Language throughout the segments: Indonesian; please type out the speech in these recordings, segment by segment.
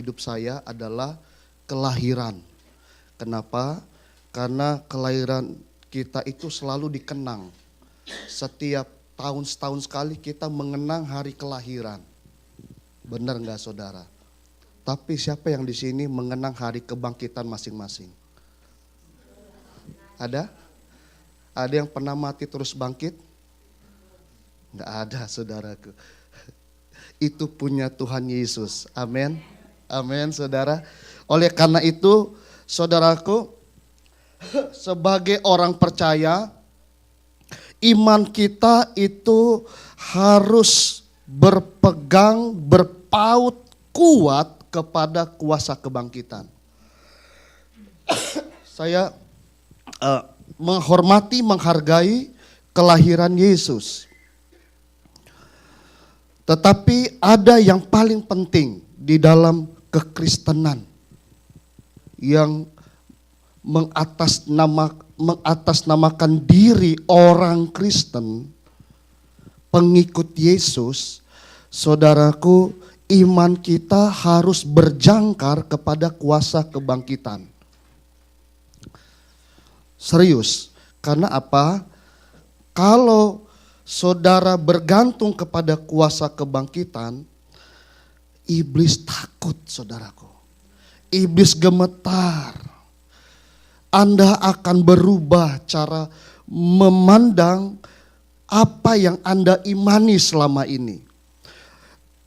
hidup saya adalah kelahiran. Kenapa? Karena kelahiran kita itu selalu dikenang. Setiap setahun sekali kita mengenang hari kelahiran. Benar nggak saudara? Tapi siapa yang di sini mengenang hari kebangkitan masing-masing? Ada? Ada yang pernah mati terus bangkit? Nggak ada saudaraku. Itu punya Tuhan Yesus. Amin. Amin saudara. Oleh karena itu saudaraku, sebagai orang percaya, iman kita itu harus berpaut kuat kepada kuasa kebangkitan. Saya menghormati, menghargai kelahiran Yesus. Tetapi ada yang paling penting di dalam kekristenan yang mengatasnamakan diri orang Kristen, pengikut Yesus. Saudaraku, iman kita harus berjangkar kepada kuasa kebangkitan. Serius, karena apa? Kalau saudara bergantung kepada kuasa kebangkitan, iblis takut saudaraku. Iblis gemetar. Anda akan berubah cara memandang apa yang Anda imani selama ini.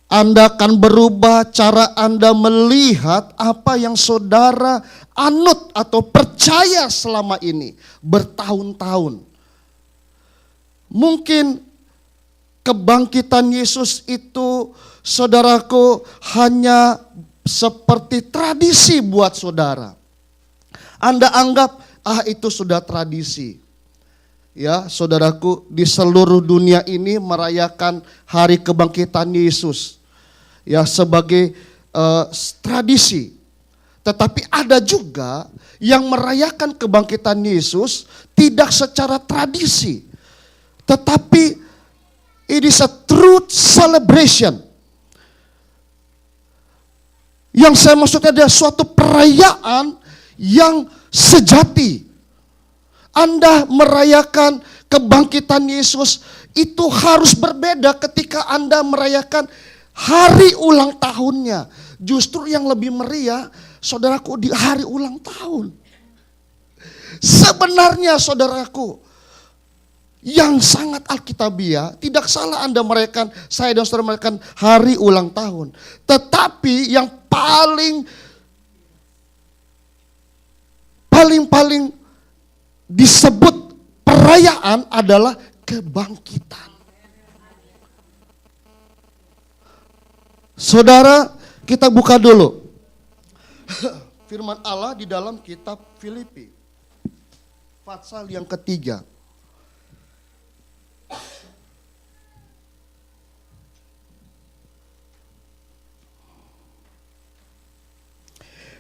Anda akan berubah cara Anda melihat apa yang saudara anut atau percaya selama ini bertahun-tahun. Mungkin kebangkitan Yesus itu saudaraku hanya seperti tradisi buat saudara. Anda anggap itu sudah tradisi. Ya, saudaraku, di seluruh dunia ini merayakan hari kebangkitan Yesus. Ya, sebagai tradisi. Tetapi ada juga yang merayakan kebangkitan Yesus tidak secara tradisi. Tetapi it is a truth celebration. Yang saya maksudnya adalah suatu perayaan yang sejati. Anda merayakan kebangkitan Yesus itu harus berbeda ketika Anda merayakan hari ulang tahunnya. Justru yang lebih meriah, saudaraku, di hari ulang tahun. Sebenarnya saudaraku, yang sangat alkitabiah, tidak salah Anda merayakan, saya dan saudara merayakan hari ulang tahun. Tetapi yang paling disebut perayaan adalah kebangkitan. Saudara, kita buka dulu firman Allah di dalam kitab Filipi, pasal yang ketiga.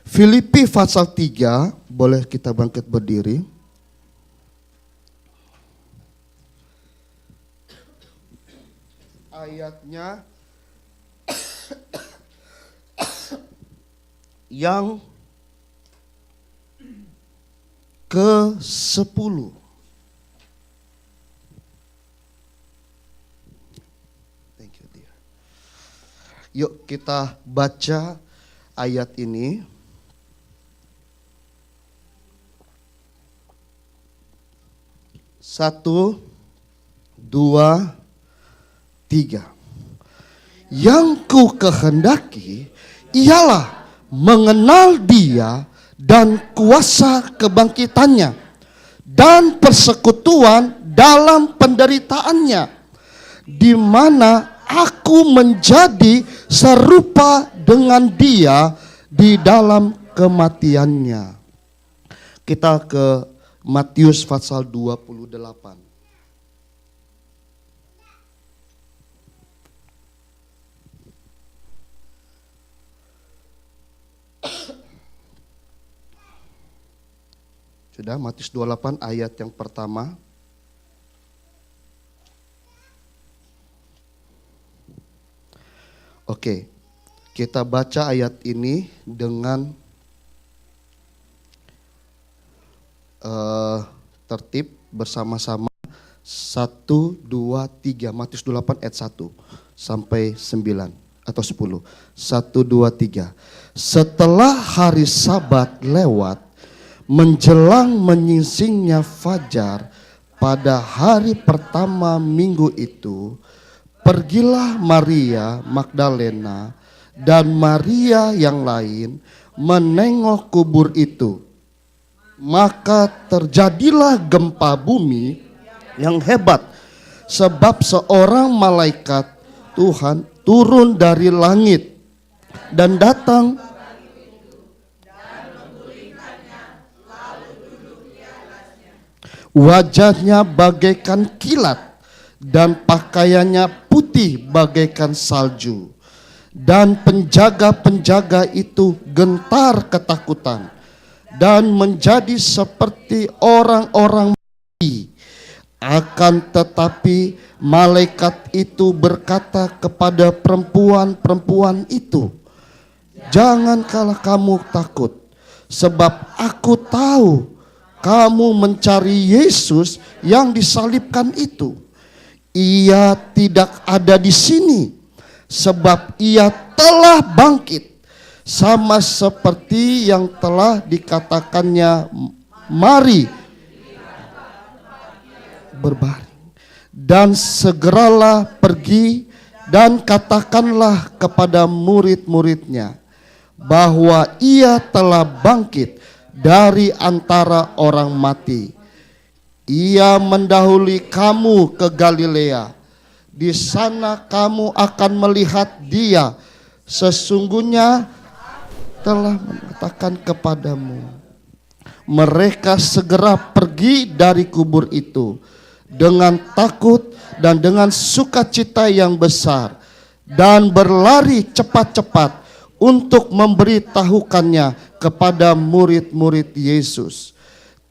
Filipi pasal 3, boleh kita bangkit berdiri. Ayatnya yang ke-10. Thank you, dear. Yuk kita baca ayat ini. Satu, dua, tiga. Yang ku kehendaki ialah mengenal Dia dan kuasa kebangkitannya dan persekutuan dalam penderitaannya, di mana aku menjadi serupa dengan Dia di dalam kematiannya. Kita ke Matius pasal 28. Sudah, Matius 28 ayat yang pertama. Oke, Kita baca ayat ini dengan tertib bersama-sama. 1, 2, 3. Matius 28 ayat 1 sampai 9 atau 10. 1, 2, 3. Setelah hari Sabat lewat, menjelang menyingsingnya fajar pada hari pertama minggu itu, pergilah Maria Magdalena dan Maria yang lain menengok kubur itu. Maka terjadilah gempa bumi yang hebat, sebab seorang malaikat Tuhan turun dari langit dan datang wajahnya bagaikan kilat dan pakaiannya putih bagaikan salju. Dan penjaga-penjaga itu gentar ketakutan dan menjadi seperti orang-orang mati. Akan tetapi malaikat itu berkata kepada perempuan-perempuan itu, "Janganlah kamu takut, sebab aku tahu kamu mencari Yesus yang disalibkan itu. Ia tidak ada di sini, sebab ia telah bangkit, sama seperti yang telah dikatakannya. Mari berbaring dan segeralah pergi dan katakanlah kepada murid-muridnya bahwa ia telah bangkit dari antara orang mati. Ia mendahului kamu ke Galilea. Di sana kamu akan melihat dia. Sesungguhnya telah mengatakan kepadamu." Mereka segera pergi dari kubur itu dengan takut dan dengan sukacita yang besar, dan berlari cepat-cepat untuk memberitahukannya kepada murid-murid Yesus.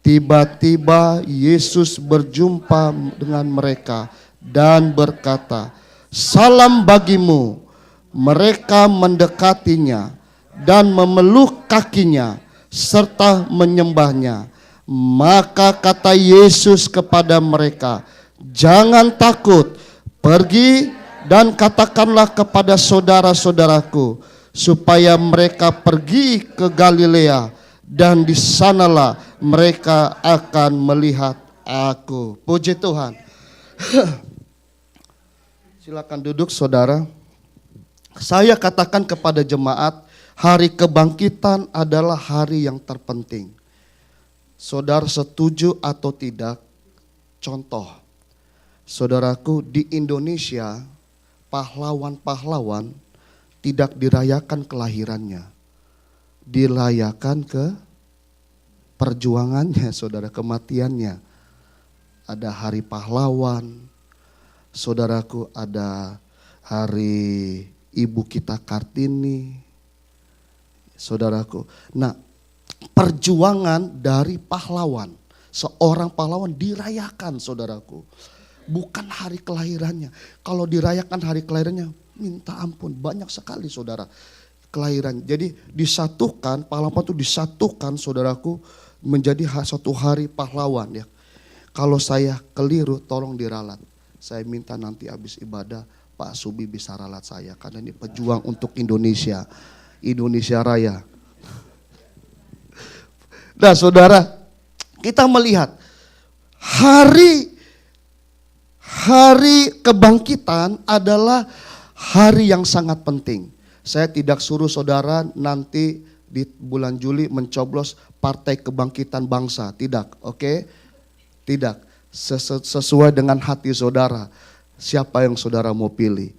Tiba-tiba Yesus berjumpa dengan mereka dan berkata, "Salam bagimu." Mereka mendekatinya dan memeluk kakinya serta menyembahnya. Maka kata Yesus kepada mereka, "Jangan takut, pergi dan katakanlah kepada saudara-saudaraku supaya mereka pergi ke Galilea, dan di sanalah mereka akan melihat aku." Puji Tuhan. Silakan duduk saudara. Saya katakan kepada jemaat, hari kebangkitan adalah hari yang terpenting. Saudara setuju atau tidak? Contoh, saudaraku, di Indonesia pahlawan-pahlawan tidak dirayakan kelahirannya, dirayakan ke perjuangannya, saudara, kematiannya. Ada hari pahlawan, saudaraku, ada hari ibu kita Kartini, saudaraku. Nah, perjuangan dari pahlawan, seorang pahlawan dirayakan, saudaraku. Bukan hari kelahirannya. Kalau dirayakan hari kelahirannya, minta ampun, banyak sekali saudara kelahiran. Jadi disatukan, pahlawan itu disatukan, saudaraku, menjadi satu hari pahlawan ya. Kalau saya keliru, tolong diralat. Saya minta nanti habis ibadah Pak Subi bisa ralat saya, karena ini pejuang untuk Indonesia, Indonesia Raya. Nah saudara, kita melihat hari kebangkitan adalah hari yang sangat penting. Saya tidak suruh saudara nanti di bulan Juli mencoblos Partai Kebangkitan Bangsa, tidak, oke? Tidak, sesuai dengan hati saudara. Siapa yang saudara mau pilih?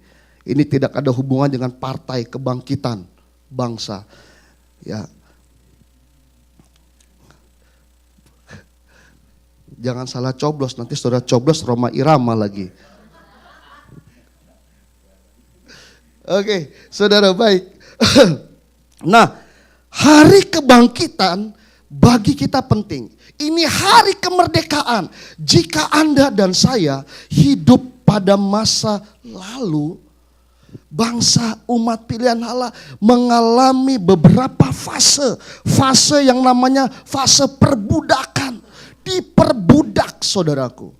Ini tidak ada hubungan dengan Partai Kebangkitan Bangsa. Ya. Jangan salah coblos, nanti saudara coblos Rhoma Irama lagi. Oke, saudara baik. Nah, hari kebangkitan bagi kita penting. Ini hari kemerdekaan. Jika Anda dan saya hidup pada masa lalu, bangsa umat pilihan Allah mengalami beberapa fase. Fase yang namanya fase perbudakan. Diperbudak, saudaraku.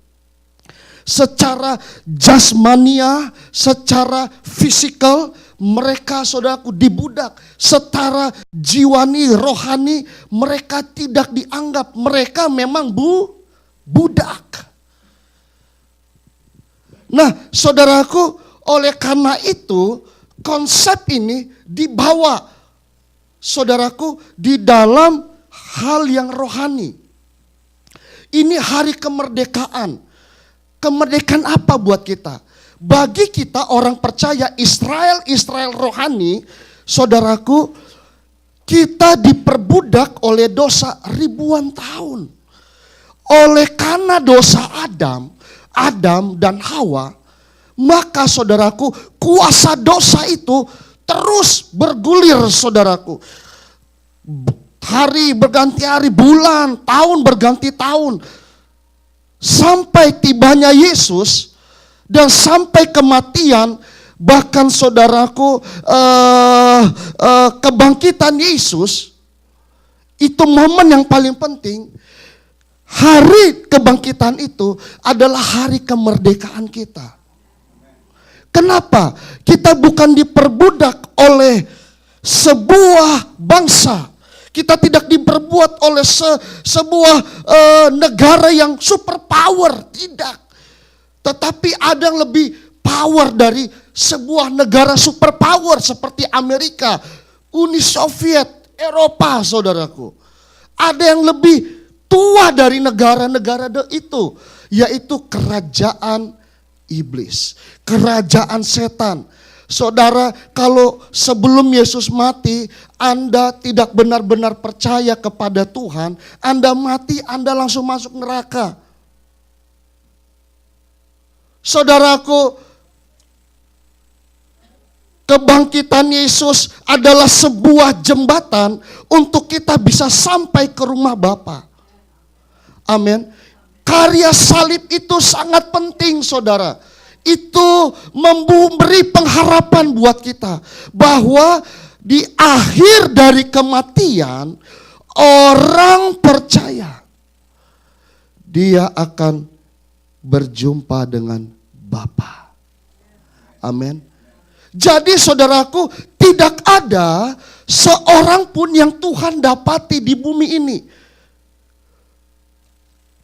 Secara jasmania, secara fisikal, mereka, saudaraku, dibudak. Secara jiwani, rohani, mereka tidak dianggap. Mereka memang budak. Nah, saudaraku, oleh karena itu konsep ini dibawa, saudaraku, di dalam hal yang rohani. Ini hari kemerdekaan. Kemerdekaan apa buat kita? Bagi kita orang percaya Israel rohani, saudaraku, kita diperbudak oleh dosa ribuan tahun. Oleh karena dosa Adam dan Hawa, maka saudaraku, kuasa dosa itu terus bergulir, saudaraku. Hari berganti hari, bulan, tahun berganti tahun. Sampai tibanya Yesus dan sampai kematian, bahkan saudaraku, kebangkitan Yesus, itu momen yang paling penting. Hari kebangkitan itu adalah hari kemerdekaan kita. Kenapa? Kita bukan diperbudak oleh sebuah bangsa. Kita tidak diperbuat oleh sebuah negara yang super power. Tidak. Tetapi ada yang lebih power dari sebuah negara super power seperti Amerika, Uni Soviet, Eropa, saudaraku. Ada yang lebih tua dari negara-negara itu, yaitu kerajaan iblis, kerajaan setan. Saudara, kalau sebelum Yesus mati, Anda tidak benar-benar percaya kepada Tuhan, Anda mati, Anda langsung masuk neraka. Saudaraku, kebangkitan Yesus adalah sebuah jembatan untuk kita bisa sampai ke rumah Bapa. Amin. Karya salib itu sangat penting, saudara. Itu memberi pengharapan buat kita bahwa di akhir dari kematian, orang percaya dia akan berjumpa dengan Bapa. Amin. Jadi saudaraku, tidak ada seorang pun yang Tuhan dapati di bumi ini.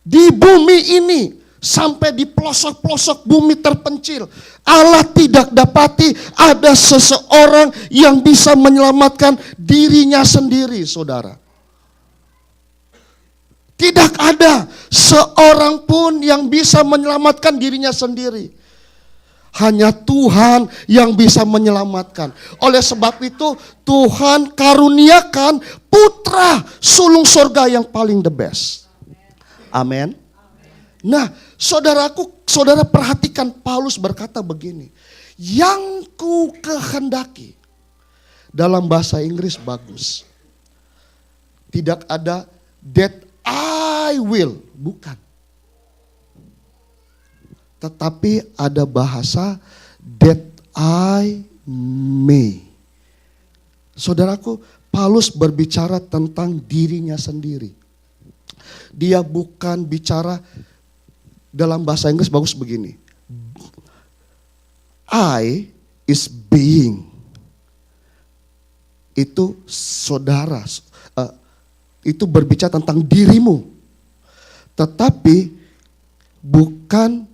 Di bumi ini, sampai di pelosok-pelosok bumi terpencil, Allah tidak dapati ada seseorang yang bisa menyelamatkan dirinya sendiri, saudara. Tidak ada seorang pun yang bisa menyelamatkan dirinya sendiri. Hanya Tuhan yang bisa menyelamatkan. Oleh sebab itu, Tuhan karuniakan putra sulung sorga yang paling the best. Amin. Nah, saudara perhatikan, Paulus berkata begini, yang ku kehendaki, dalam bahasa Inggris bagus. Tidak ada that I will, bukan. Tetapi ada bahasa that I may. Saudaraku, Paulus berbicara tentang dirinya sendiri. Dia bukan bicara, dalam bahasa Inggris bagus begini. I is being. Itu saudara, itu berbicara tentang dirimu. Tetapi bukan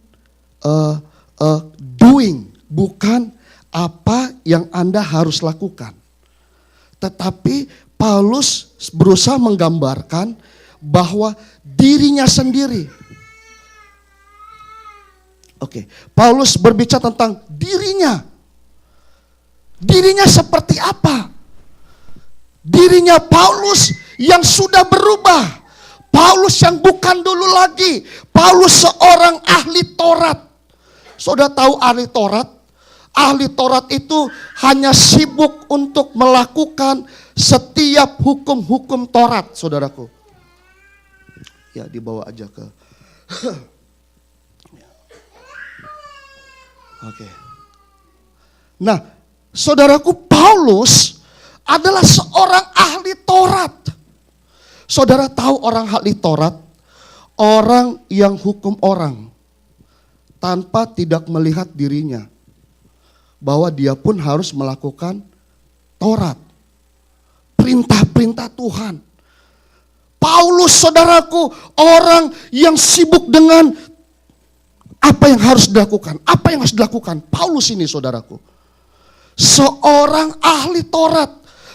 doing, bukan apa yang Anda harus lakukan. Tetapi Paulus berusaha menggambarkan bahwa dirinya sendiri. Oke, Paulus berbicara tentang dirinya. Dirinya seperti apa? Dirinya Paulus yang sudah berubah. Paulus yang bukan dulu lagi. Paulus seorang ahli Taurat. Saudara tahu ahli Taurat? Ahli Taurat itu hanya sibuk untuk melakukan setiap hukum-hukum Taurat, saudaraku. Ya, dibawa aja ke. Oke. Nah, Saudaraku, Paulus adalah seorang ahli Taurat. Saudara tahu orang ahli Taurat? Orang yang hukum orang tanpa tidak melihat dirinya bahwa dia pun harus melakukan Taurat, perintah-perintah Tuhan. Paulus, saudaraku, orang yang sibuk dengan apa yang harus dilakukan, apa yang harus dilakukan. Paulus ini, saudaraku, seorang ahli Taurat.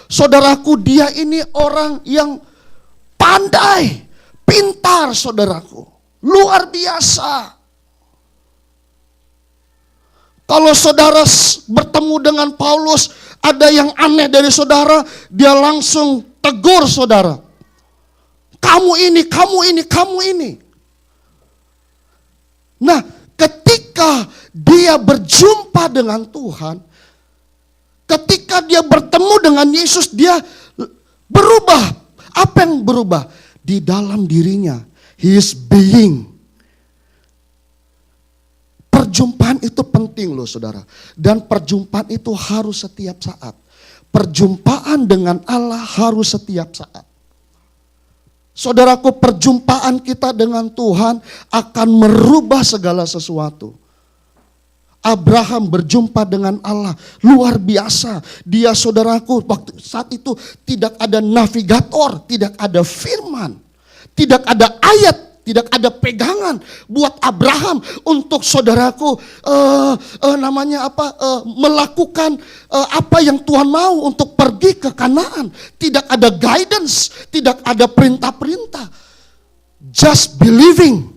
Saudaraku, dia ini orang yang pandai, pintar, saudaraku, luar biasa. Kalau saudara bertemu dengan Paulus, ada yang aneh dari saudara, dia langsung tegur saudara. Kamu ini, kamu ini, kamu ini. Nah, ketika dia berjumpa dengan Tuhan, ketika dia bertemu dengan Yesus, dia berubah. Apa yang berubah? Di dalam dirinya, his being. Perjumpaan itu penting loh saudara. Dan perjumpaan itu harus setiap saat. Perjumpaan dengan Allah harus setiap saat. Saudaraku, perjumpaan kita dengan Tuhan akan merubah segala sesuatu. Abraham berjumpa dengan Allah, luar biasa. Dia, saudaraku, waktu saat itu tidak ada navigator, tidak ada firman, tidak ada ayat, tidak ada pegangan buat Abraham untuk, saudaraku, melakukan apa yang Tuhan mau untuk pergi ke Kanaan. Tidak ada guidance, tidak ada perintah-perintah. Just believing.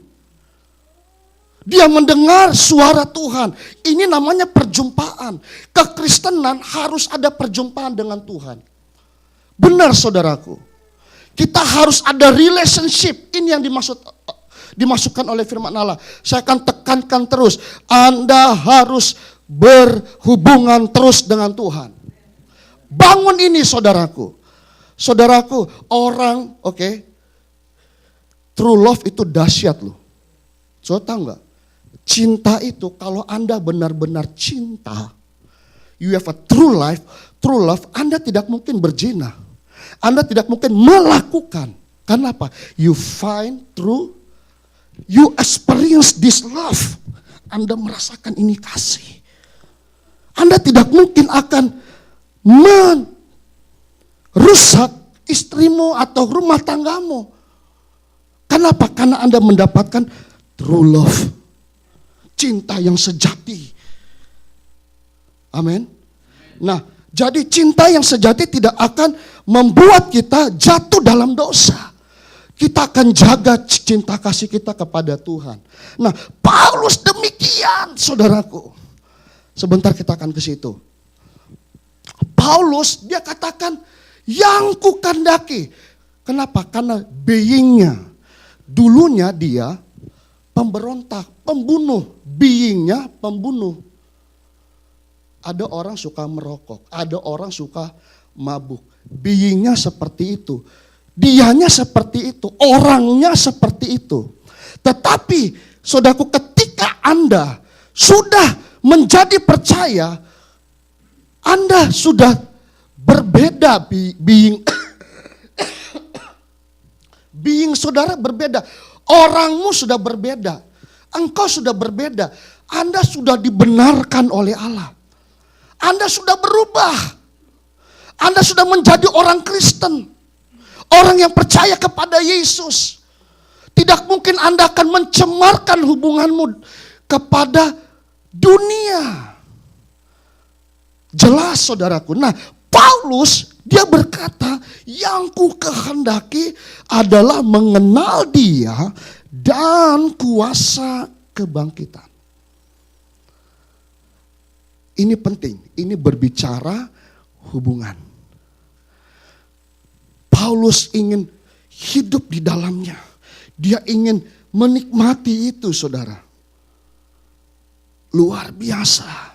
Dia mendengar suara Tuhan. Ini namanya perjumpaan. Kekristenan harus ada perjumpaan dengan Tuhan. Benar, saudaraku. Kita harus ada relationship. Ini yang dimasukkan oleh firman Allah. Saya akan tekankan terus. Anda harus berhubungan terus dengan Tuhan. Bangun ini, saudaraku. Saudaraku, orang, true love itu dahsyat loh. Saudara tahu gak? Cinta itu, kalau Anda benar-benar cinta, you have a true love, Anda tidak mungkin berzina. Anda tidak mungkin melakukan. Kenapa? You find through, you experience this love. Anda merasakan ini kasih. Anda tidak mungkin akan merusak istrimu atau rumah tanggamu. Kenapa? Karena Anda mendapatkan true love. Cinta yang sejati. Amin. Nah, jadi cinta yang sejati tidak akan membuat kita jatuh dalam dosa. Kita akan jaga cinta kasih kita kepada Tuhan. Nah, Paulus demikian, saudaraku. Sebentar kita akan ke situ. Paulus, dia katakan, yang kukandaki. Kenapa? Karena beingnya. Dulunya dia pemberontak, pembunuh. Beingnya pembunuh. Ada orang suka merokok, ada orang suka mabuk. Beingnya seperti itu. Dianya seperti itu, orangnya seperti itu. Tetapi, saudaraku, ketika Anda sudah menjadi percaya, Anda sudah berbeda being. Being saudara berbeda. Orangmu sudah berbeda. Engkau sudah berbeda. Anda sudah dibenarkan oleh Allah. Anda sudah berubah. Anda sudah menjadi orang Kristen. Orang yang percaya kepada Yesus. Tidak mungkin Anda akan mencemarkan hubunganmu kepada dunia. Jelas, saudaraku. Nah, Paulus, dia berkata, yang ku kehendaki adalah mengenal Dia dan kuasa kebangkitan. Ini penting, ini berbicara hubungan. Paulus ingin hidup di dalamnya. Dia ingin menikmati itu, saudara. Luar biasa.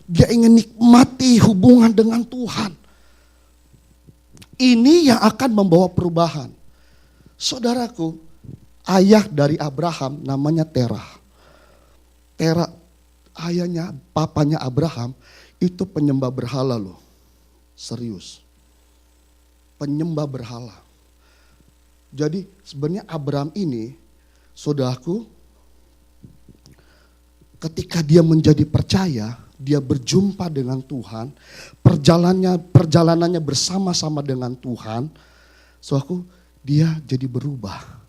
Dia ingin nikmati hubungan dengan Tuhan. Ini yang akan membawa perubahan. Saudaraku, ayah dari Abraham namanya Terah. Terah, ayahnya, papanya Abraham, itu penyembah berhala loh. Serius. Penyembah berhala. Jadi sebenarnya Abraham ini, saudaraku, ketika dia menjadi percaya, dia berjumpa dengan Tuhan, perjalanannya bersama-sama dengan Tuhan, saudaraku, dia jadi berubah.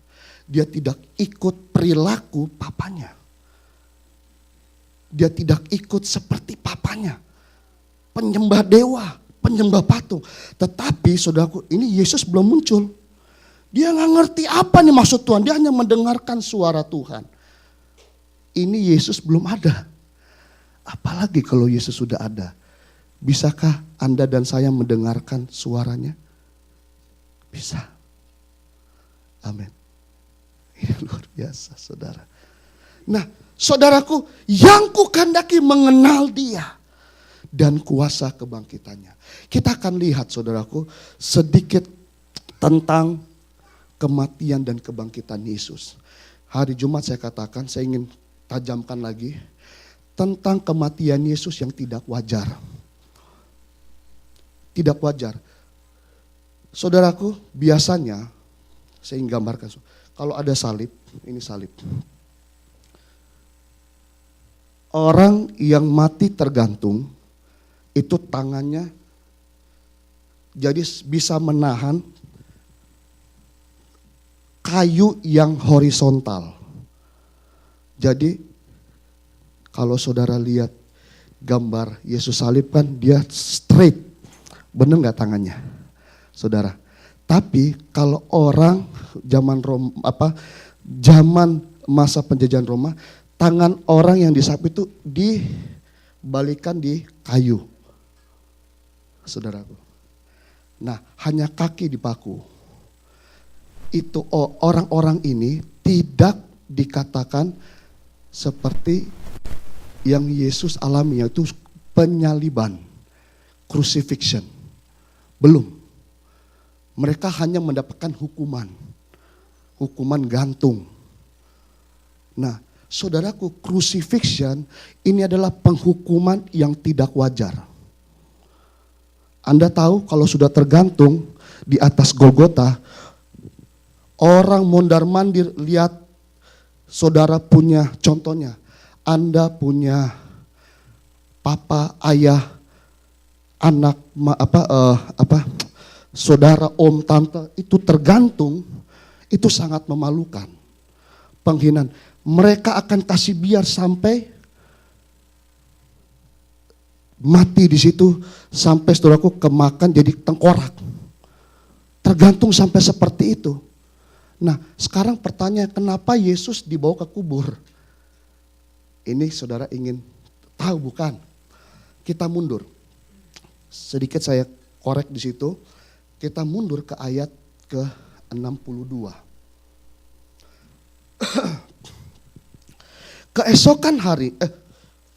Dia tidak ikut perilaku papanya. Dia tidak ikut seperti papanya. Penyembah dewa, penyembah patung. Tetapi saudaraku, ini Yesus belum muncul. Dia nggak ngerti apa nih maksud Tuhan. Dia hanya mendengarkan suara Tuhan. Ini Yesus belum ada. Apalagi kalau Yesus sudah ada. Bisakah Anda dan saya mendengarkan suaranya? Bisa. Amin. Ini luar biasa, saudara. Nah, saudaraku, yang kukandaki mengenal dia dan kuasa kebangkitannya. Kita akan lihat, saudaraku, sedikit tentang kematian dan kebangkitan Yesus. Hari Jumat saya katakan, saya ingin tajamkan lagi tentang kematian Yesus yang tidak wajar. Tidak wajar. Saudaraku, biasanya saya ingin gambarkan, kalau ada salib, ini salib. Orang yang mati tergantung, itu tangannya jadi bisa menahan kayu yang horizontal. Jadi kalau saudara lihat gambar Yesus salib kan dia straight. Benar nggak tangannya? Saudara. Tapi kalau orang zaman masa penjajahan Roma, tangan orang yang disalib itu dibalikan di kayu. Saudaraku. Nah, hanya kaki dipaku. Itu orang-orang ini tidak dikatakan seperti yang Yesus alami, yaitu penyaliban, crucifixion. Belum. Mereka hanya mendapatkan hukuman gantung. Nah, saudaraku, crucifixion ini adalah penghukuman yang tidak wajar. Anda tahu kalau sudah tergantung di atas Golgota, orang mondar-mandir lihat saudara punya contohnya. Anda punya papa, ayah, anak, saudara, om, tante, itu tergantung, itu sangat memalukan. Penghinaan. Mereka akan kasih biar sampai mati di situ, sampai saudaraku kemakan jadi tengkorak. Tergantung sampai seperti itu. Nah, sekarang pertanyaan, kenapa Yesus dibawa ke kubur? Ini saudara ingin tahu bukan? Kita mundur. Sedikit saya korek di situ. Kita mundur ke ayat ke-62. Keesokan hari,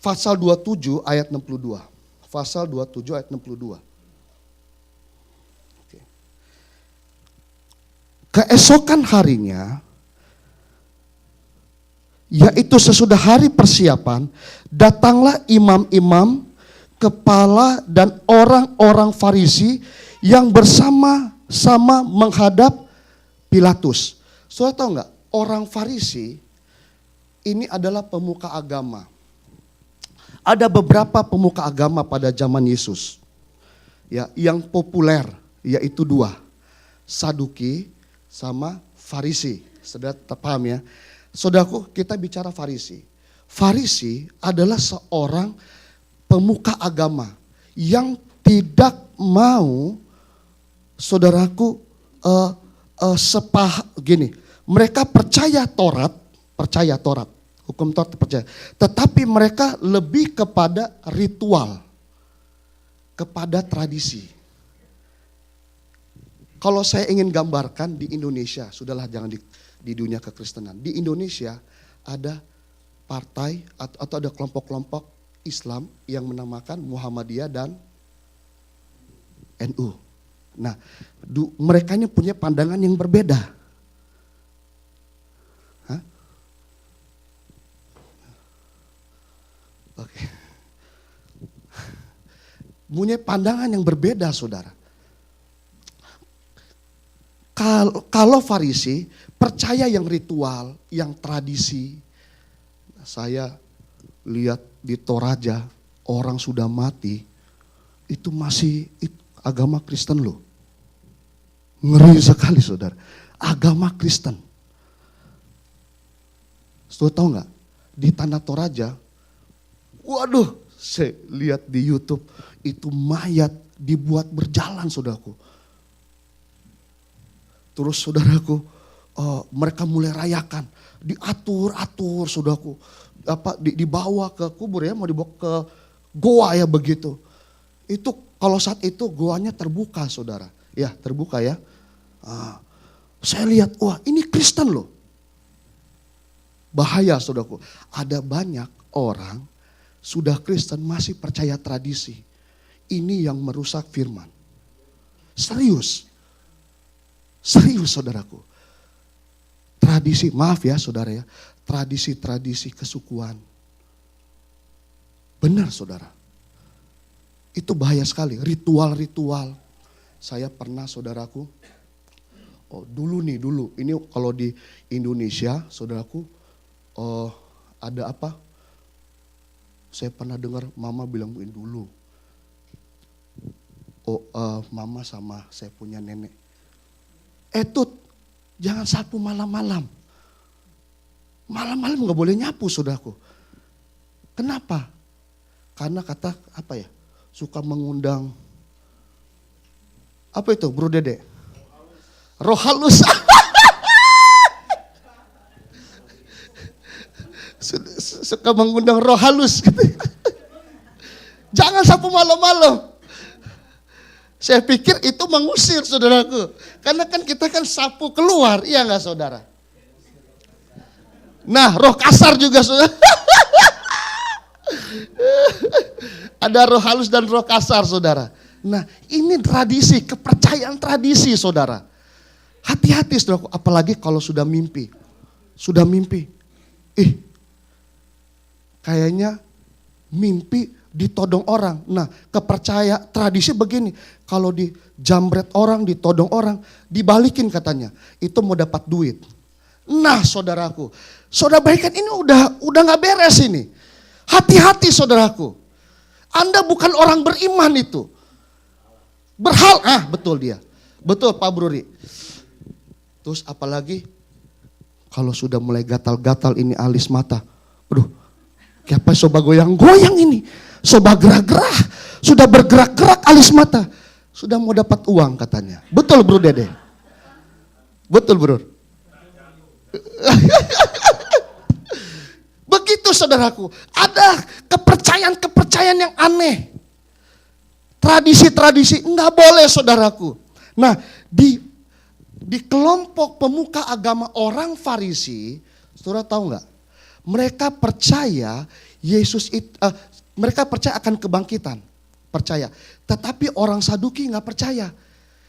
pasal 27 ayat 62. Pasal 27 ayat 62. Oke. Keesokan harinya, yaitu sesudah hari persiapan, datanglah imam-imam, kepala dan orang-orang Farisi yang bersama-sama menghadap Pilatus. Saudara tahu nggak, orang Farisi ini adalah pemuka agama. Ada beberapa pemuka agama pada zaman Yesus. Ya, yang populer yaitu dua, Saduki sama Farisi. Saudara paham ya? Saudaraku, kita bicara Farisi. Farisi adalah seorang pemuka agama yang tidak mau, saudaraku, mereka percaya Taurat, hukum Taurat percaya. Tetapi mereka lebih kepada ritual, kepada tradisi. Kalau saya ingin gambarkan di Indonesia, sudahlah jangan di dunia kekristenan. Di Indonesia ada partai atau ada kelompok-kelompok Islam yang menamakan Muhammadiyah dan NU. Nah, mereka ini punya pandangan yang berbeda. Hah? Oke. punya pandangan yang berbeda, saudara. Kalau Farisi percaya yang ritual, yang tradisi. Saya lihat di Toraja, orang sudah mati, itu masih agama Kristen loh. Ngeri sekali, saudara. Agama Kristen. Saudara tahu nggak? Di Tanah Toraja, waduh, saya lihat di YouTube, itu mayat dibuat berjalan, saudaraku. Terus saudaraku, mereka mulai rayakan, diatur-atur, saudaraku. Dibawa ke kubur ya, mau dibawa ke goa ya begitu. Itu kalau saat itu goanya terbuka, saudara. Ya, terbuka ya. Saya lihat, wah ini Kristen loh. Bahaya, saudaraku. Ada banyak orang sudah Kristen masih percaya tradisi. Ini yang merusak firman. Serius. Serius, saudaraku. Tradisi, maaf ya saudara ya. Tradisi-tradisi kesukuan. Benar, saudara. Itu bahaya sekali. Ritual-ritual. Saya pernah, saudaraku. Dulu. Ini kalau di Indonesia, saudaraku. Ada apa? Saya pernah dengar mama bilang dulu. Mama sama saya punya nenek. Tut, jangan sapu malam-malam. Malam-malam gak boleh nyapu, saudaraku. Kenapa? Karena kata apa ya? Suka mengundang. Apa itu, Bro Dede? Roh halus. Suka mengundang roh halus. Jangan sapu malam-malam. Saya pikir itu mengusir, saudaraku. Karena kan kita kan sapu keluar, iya gak saudara? Nah, roh kasar juga, saudara. Ada roh halus dan roh kasar, saudara. Nah, ini tradisi, kepercayaan tradisi, saudara. Hati-hati, saudaraku, apalagi kalau sudah mimpi. Sudah mimpi. Kayaknya mimpi ditodong orang. Nah, kepercayaan tradisi begini. Kalau dijambret orang, ditodong orang, dibalikin katanya. Itu mau dapat duit. Nah, saudaraku. Saudara baikan ini udah gak beres ini. Hati-hati, saudaraku. Anda bukan orang beriman itu. Betul dia. Betul Pak Bruri. Terus apalagi kalau sudah mulai gatal-gatal ini alis mata. Aduh, kenapa soba goyang-goyang ini? Soba gerah-gerah. Sudah bergerak-gerak alis mata. Sudah mau dapat uang katanya. Betul Bro Dede? Betul Bro? Begitu saudaraku. Ada kepercayaan-kepercayaan yang aneh. Tradisi-tradisi enggak boleh saudaraku. Nah, di kelompok pemuka agama orang Farisi, saudara tahu enggak? Mereka percaya mereka percaya akan kebangkitan. Percaya. Tetapi orang Saduki enggak percaya.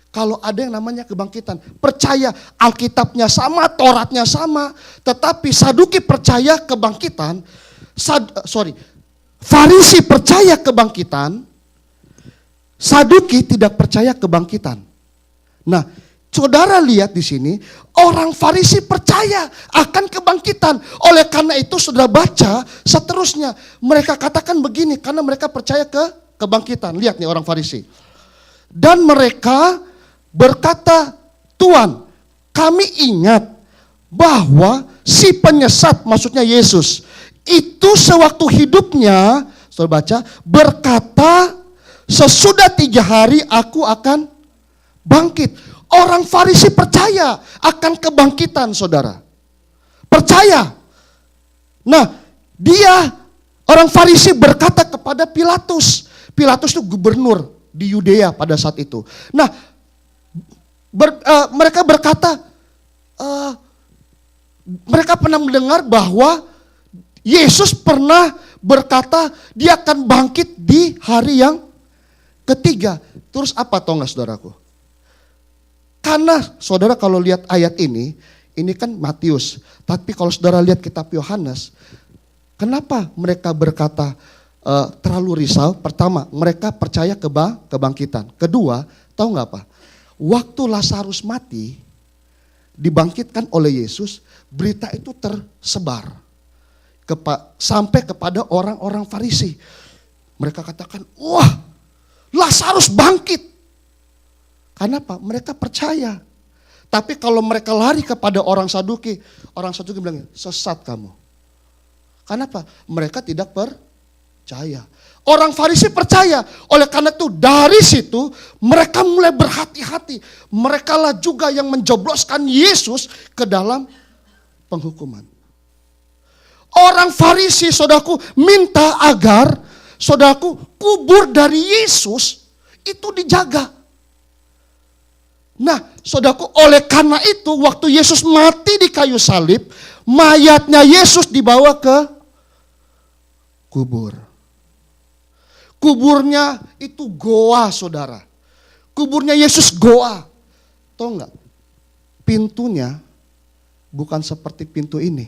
Kalau ada yang namanya kebangkitan. Percaya Alkitabnya sama, Tauratnya sama. Tetapi Saduki percaya kebangkitan. Farisi percaya kebangkitan. Saduki tidak percaya kebangkitan. Nah, saudara lihat di sini, orang Farisi percaya akan kebangkitan. Oleh karena itu saudara baca seterusnya. Mereka katakan begini, karena mereka percaya kebangkitan. Lihat nih orang Farisi. Dan mereka berkata, Tuhan, kami ingat bahwa si penyesat, maksudnya Yesus, itu sewaktu hidupnya, saudara baca, berkata, sesudah 3 hari aku akan bangkit. Orang Farisi percaya akan kebangkitan, saudara. Percaya. Nah, orang Farisi berkata kepada Pilatus. Pilatus itu gubernur di Yudea pada saat itu. Nah, mereka berkata, mereka pernah mendengar bahwa Yesus pernah berkata dia akan bangkit di hari yang ketiga. Terus apa tahu nggak saudaraku? Karena saudara kalau lihat ayat ini kan Matius. Tapi kalau saudara lihat kitab Yohanes, kenapa mereka berkata terlalu risau. Pertama, mereka percaya kebangkitan. Kedua, tahu nggak apa? Waktu Lazarus mati, dibangkitkan oleh Yesus, berita itu tersebar sampai kepada orang-orang Farisi. Mereka katakan, wah, Lazarus bangkit. Kenapa? Mereka percaya. Tapi kalau mereka lari kepada orang Saduki bilang, sesat kamu. Kenapa? Mereka tidak percaya. Orang Farisi percaya. Oleh karena itu dari situ mereka mulai berhati-hati. Merekalah juga yang menjebloskan Yesus ke dalam penghukuman. Orang Farisi, saudaraku, minta agar, saudaraku, kubur dari Yesus itu dijaga. Nah, saudaraku, oleh karena itu waktu Yesus mati di kayu salib, mayatnya Yesus dibawa ke kubur. Kuburnya itu goa, saudara. Kuburnya Yesus goa. Tahu enggak? Pintunya bukan seperti pintu ini.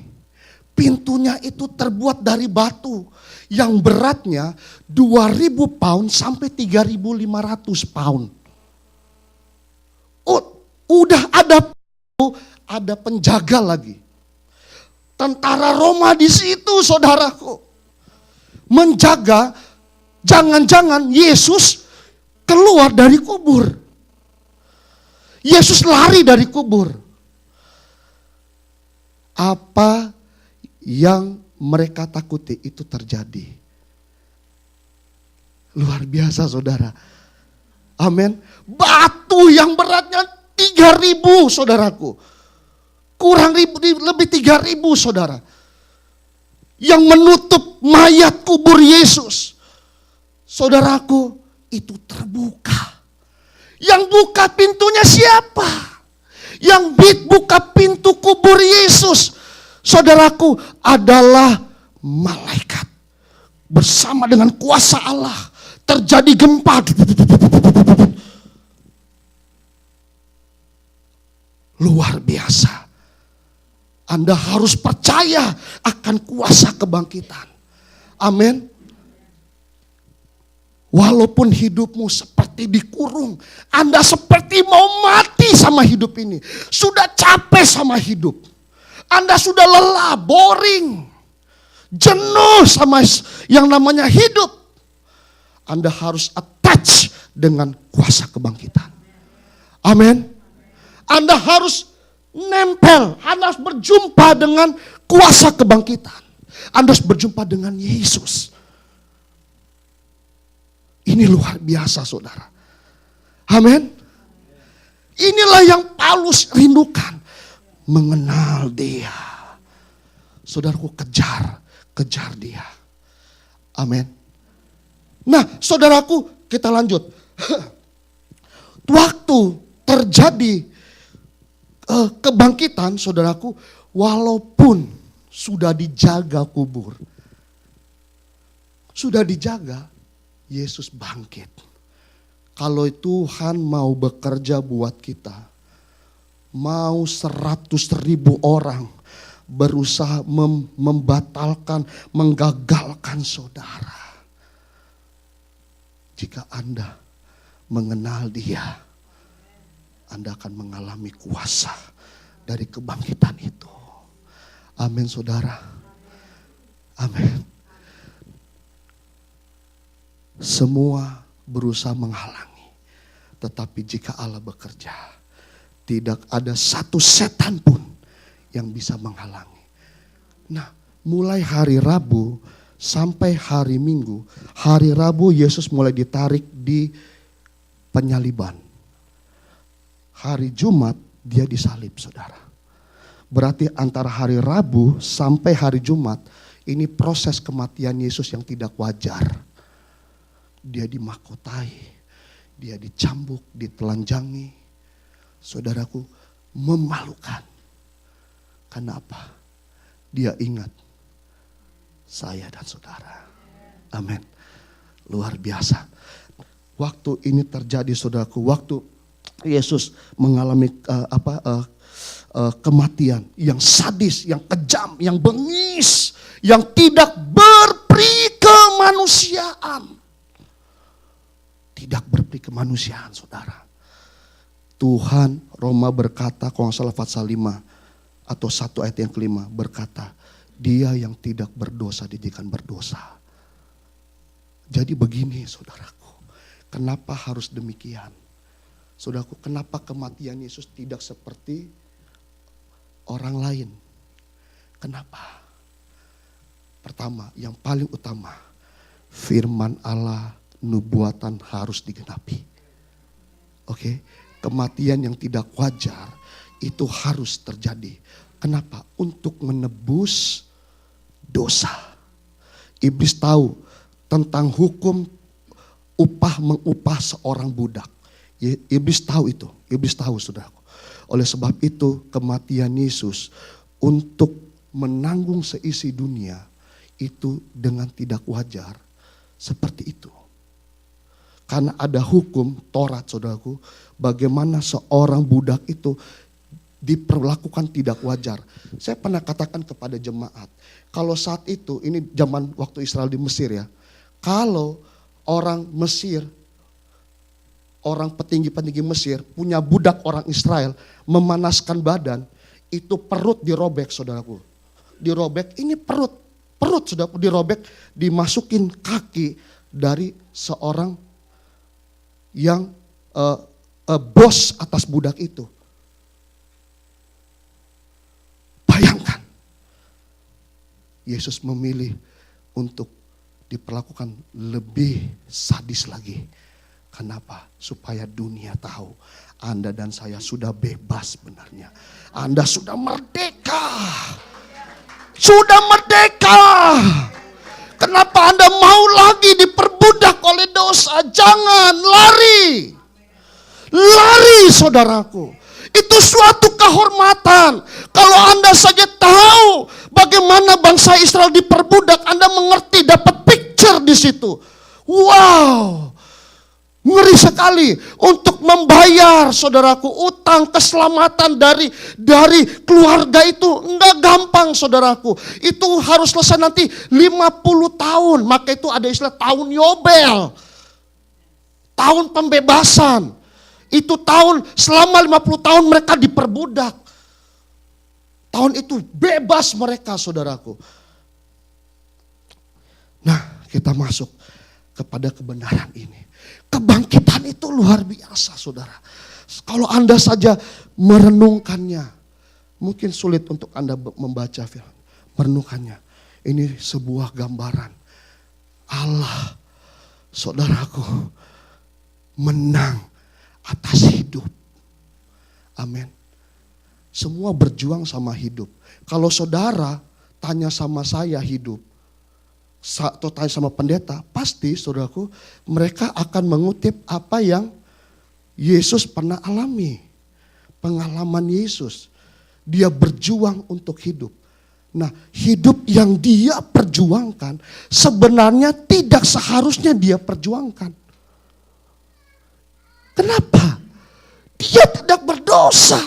Pintunya itu terbuat dari batu yang beratnya 2.000 pound sampai 3.500 pound. Udah ada penjaga lagi. Tentara Roma di situ, saudaraku. Menjaga jangan-jangan Yesus keluar dari kubur. Yesus lari dari kubur. Apa yang mereka takuti itu terjadi. Luar biasa, saudara. Amin. Batu yang beratnya 3.000, saudaraku. Kurang lebih 3.000, saudara. Yang menutup mayat kubur Yesus. Saudaraku, itu terbuka. Yang buka pintunya siapa? Yang buka pintu kubur Yesus, saudaraku, adalah malaikat. Bersama dengan kuasa Allah. Terjadi gempa. Luar biasa. Anda harus percaya akan kuasa kebangkitan. Amin. Walaupun hidupmu seperti dikurung, Anda seperti mau mati sama hidup ini. Sudah capek sama hidup. Anda sudah lelah, boring, jenuh sama yang namanya hidup. Anda harus attach dengan kuasa kebangkitan. Amin. Anda harus nempel, Anda harus berjumpa dengan kuasa kebangkitan. Anda harus berjumpa dengan Yesus. Ini luar biasa, saudara. Amin. Inilah yang Paulus rindukan. Mengenal Dia. Saudaraku, kejar Dia. Amin. Nah, saudaraku, kita lanjut. Waktu terjadi kebangkitan, saudaraku, walaupun sudah dijaga kubur, sudah dijaga, Yesus bangkit. Kalau Tuhan mau bekerja buat kita, mau 100.000 orang berusaha membatalkan, menggagalkan saudara, jika Anda mengenal Dia, Anda akan mengalami kuasa dari kebangkitan itu. Amin, saudara. Amin. Semua berusaha menghalangi. Tetapi jika Allah bekerja, tidak ada satu setan pun yang bisa menghalangi. Nah, mulai hari Rabu sampai hari Minggu. Hari Rabu Yesus mulai ditarik di penyaliban. Hari Jumat dia disalib, saudara. Berarti antara hari Rabu sampai hari Jumat, ini proses kematian Yesus yang tidak wajar. Dia dimahkotai, dia dicambuk, ditelanjangi. Saudaraku, memalukan. Kenapa? Dia ingat saya dan saudara. Amin. Luar biasa. Waktu ini terjadi, saudaraku, waktu Yesus mengalami kematian yang sadis, yang kejam, yang bengis, yang tidak berperi kematian. kemanusiaan. Tidak berperi kemanusiaan, saudara. Tuhan, Roma berkata, kalau nggak salah Fatsal 5 atau 1 ayat yang kelima berkata, dia yang tidak berdosa dijadikan berdosa. Jadi begini saudaraku, kenapa harus demikian? Saudaraku, kenapa kematian Yesus tidak seperti orang lain? Kenapa? Pertama, yang paling utama, firman Allah, nubuatan harus digenapi. Oke? Kematian yang tidak wajar itu harus terjadi. Kenapa? Untuk menebus dosa. Iblis tahu tentang hukum upah mengupah seorang budak. Iblis tahu itu. Iblis tahu, saudaraku. Oleh sebab itu kematian Yesus untuk menanggung seisi dunia itu dengan tidak wajar seperti itu. Karena ada hukum Taurat, saudaraku, bagaimana seorang budak itu diperlakukan tidak wajar. Saya pernah katakan kepada jemaat, kalau saat itu, ini zaman waktu Israel di Mesir ya, kalau orang Mesir, orang petinggi-petinggi Mesir punya budak orang Israel memanaskan badan, itu perut dirobek, saudaraku. Dirobek, ini perut saudaraku dirobek, dimasukin kaki dari seorang yang bos atas budak itu. Bayangkan, Yesus memilih untuk diperlakukan lebih sadis lagi. Kenapa? Supaya dunia tahu Anda dan saya sudah bebas benarnya. Anda sudah merdeka. Sudah merdeka. Kenapa Anda mau lagi diperbudak oleh dosa? Jangan lari. Lari, saudaraku. Itu suatu kehormatan. Kalau Anda saja tahu bagaimana bangsa Israel diperbudak, Anda mengerti, dapat picture di situ. Wow. Ngeri sekali untuk membayar, saudaraku, utang keselamatan dari keluarga itu enggak gampang, saudaraku. Itu harus selesai nanti 50 tahun. Maka itu ada istilah tahun Yobel. Tahun pembebasan. Itu tahun selama 50 tahun mereka diperbudak. Tahun itu bebas mereka, saudaraku. Nah, kita masuk kepada kebenaran ini. Kebangkitan itu luar biasa, saudara. Kalau Anda saja merenungkannya, mungkin sulit untuk Anda membaca film. Merenungkannya. Ini sebuah gambaran. Allah, saudaraku, menang atas hidup. Amin. Semua berjuang sama hidup. Kalau saudara tanya sama saya hidup, atau tanya sama pendeta, pasti saudaraku mereka akan mengutip apa yang Yesus pernah alami. Pengalaman Yesus. Dia berjuang untuk hidup. Nah, hidup yang dia perjuangkan sebenarnya tidak seharusnya dia perjuangkan. Kenapa? Dia tidak berdosa.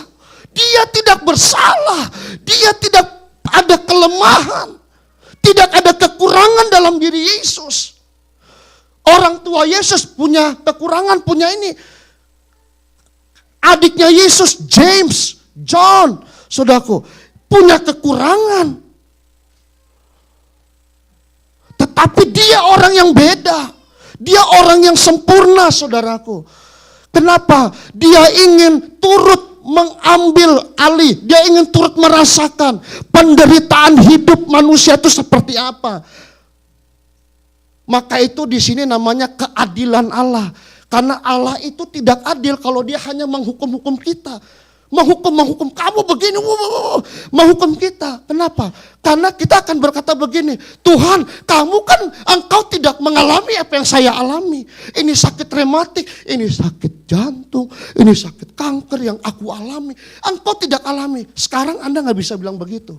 Dia tidak bersalah. Dia tidak ada kelemahan. Tidak ada kekurangan dalam diri Yesus. Orang tua Yesus punya kekurangan, punya ini. Adiknya Yesus, James, John, saudaraku, punya kekurangan. Tetapi dia orang yang beda. Dia orang yang sempurna, saudaraku. Kenapa? Dia ingin turut mengambil alih, dia ingin turut merasakan penderitaan hidup manusia itu seperti apa. Maka itu di sini namanya keadilan Allah. Karena Allah itu tidak adil kalau dia hanya menghukum-hukum kita. Menghukum kamu begini, menghukum kita. Kenapa? Karena kita akan berkata begini, Tuhan, kamu kan engkau tidak mengalami apa yang saya alami. Ini sakit rematik, ini sakit jantung, ini sakit kanker yang aku alami. Engkau tidak alami. Sekarang Anda gak bisa bilang begitu.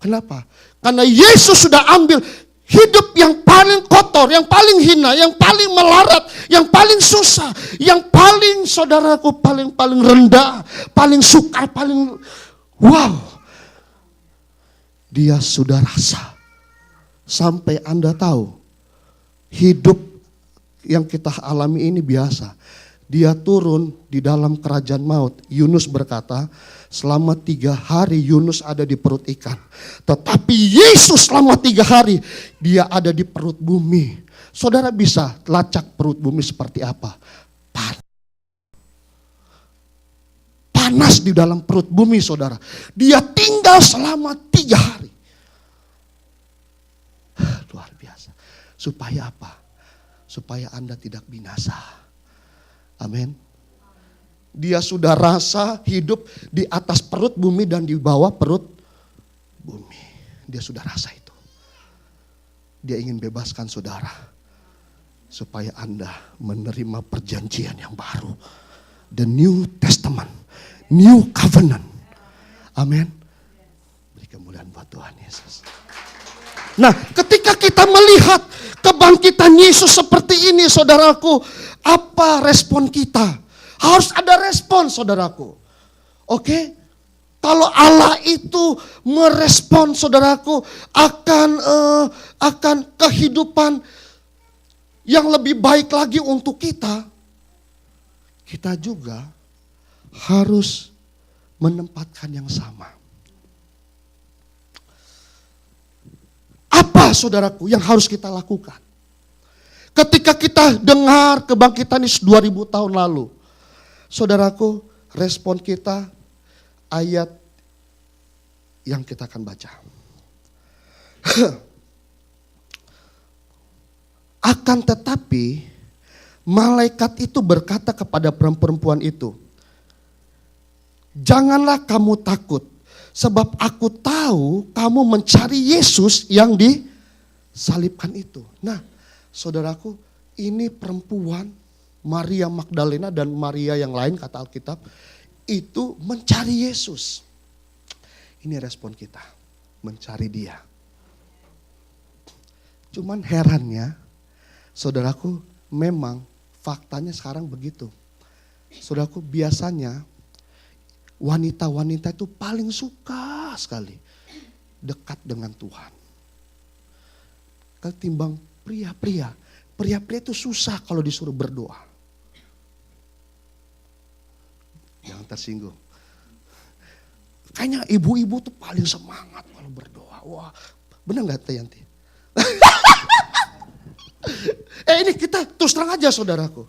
Kenapa? Karena Yesus sudah ambil hidup yang paling kotor, yang paling hina, yang paling melarat, yang paling susah, yang paling, saudaraku, paling rendah, paling sukar, paling wow. Dia sudah rasa. Sampai Anda tahu, hidup yang kita alami ini biasa. Dia turun di dalam kerajaan maut. Yunus berkata, selama 3 hari Yunus ada di perut ikan. Tetapi Yesus selama 3 hari, dia ada di perut bumi. Saudara bisa lacak perut bumi seperti apa? Panas di dalam perut bumi, saudara. Dia tinggal selama 3 hari. Luar biasa. Supaya apa? Supaya Anda tidak binasa. Amin. Dia sudah rasa hidup di atas perut bumi dan di bawah perut bumi. Dia sudah rasa itu. Dia ingin bebaskan saudara. Supaya Anda menerima perjanjian yang baru. The New Testament. New Covenant. Amin. Beri kemuliaan buat Tuhan Yesus. Nah, ketika kita melihat kebangkitan Yesus seperti ini, saudaraku, apa respon kita? Harus ada respon, saudaraku. Oke? Kalau Allah itu merespon, saudaraku, akan kehidupan yang lebih baik lagi untuk kita, kita juga harus menempatkan yang sama. Apa, saudaraku, yang harus kita lakukan? Ketika kita dengar kebangkitan Yesus 2000 tahun lalu, saudaraku, respon kita ayat yang kita akan baca. Akan tetapi, malaikat itu berkata kepada perempuan itu, janganlah kamu takut, sebab aku tahu kamu mencari Yesus yang disalibkan itu. Nah, saudaraku, ini perempuan Maria Magdalena dan Maria yang lain, kata Alkitab, itu mencari Yesus. Ini respon kita, mencari dia. Cuman herannya, saudaraku, memang faktanya sekarang begitu. Saudaraku, biasanya wanita-wanita itu paling suka sekali dekat dengan Tuhan. Ketimbang pria-pria. Pria-pria itu susah kalau disuruh berdoa. Jangan tersinggung. Kayaknya ibu-ibu tuh paling semangat kalau berdoa. Wah, benar gak Teh Yanti? Ini kita terus terang aja, saudaraku.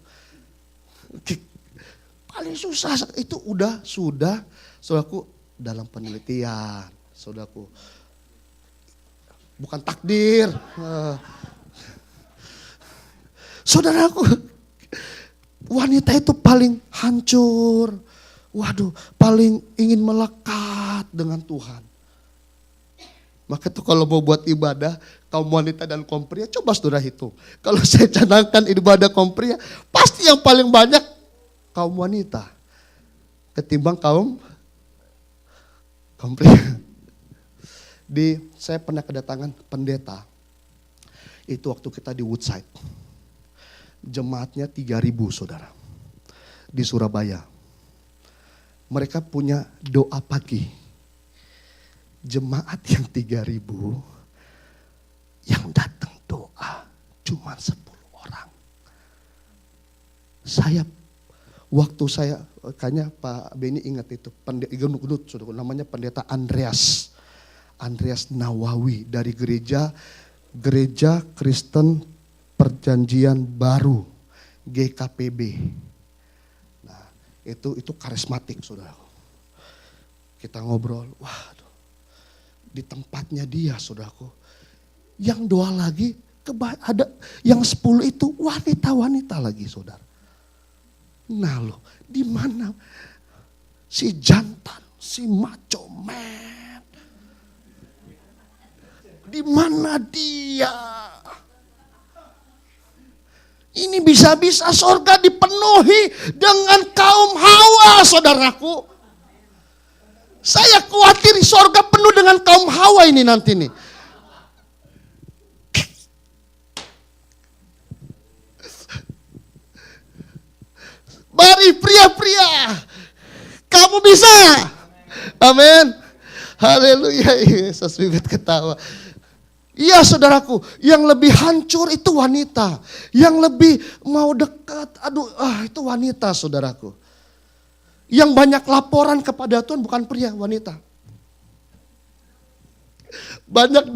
Paling susah itu sudah saudaraku, dalam penelitian, saudaraku. Bukan takdir. Saudaraku, wanita itu paling hancur. Waduh, paling ingin melekat dengan Tuhan. Maka itu kalau mau buat ibadah, kaum wanita dan kaum pria, coba saudara hitung. Kalau saya canangkan ibadah kaum pria, pasti yang paling banyak kaum wanita ketimbang kaum pria. Saya pernah kedatangan pendeta. Itu waktu kita di Woodside. Jemaatnya 3.000 saudara. Di Surabaya. Mereka punya doa pagi. Jemaat yang 3.000 yang datang doa cuma 10 orang. Waktu saya, kayaknya Pak Beni ingat itu, gendut, namanya pendeta Andreas Nawawi dari gereja Kristen Perjanjian Baru, GKPB. Nah, itu karismatik, saudara. Kita ngobrol, waduh, di tempatnya dia, saudaraku, yang doa lagi, ada yang 10 itu wanita-wanita lagi, saudara. Nah loh, di mana si jantan, si macho man? Di mana dia? Ini bisa-bisa sorga dipenuhi dengan kaum Hawa, saudaraku. Saya khawatir sorga penuh dengan kaum Hawa ini nanti nih. Mari pria-pria, kamu bisa. Amin. Haleluya. Yesus bibit ketawa. Iya saudaraku, yang lebih hancur itu wanita. Yang lebih mau dekat, itu wanita saudaraku. Yang banyak laporan kepada Tuhan bukan pria, wanita. Banyak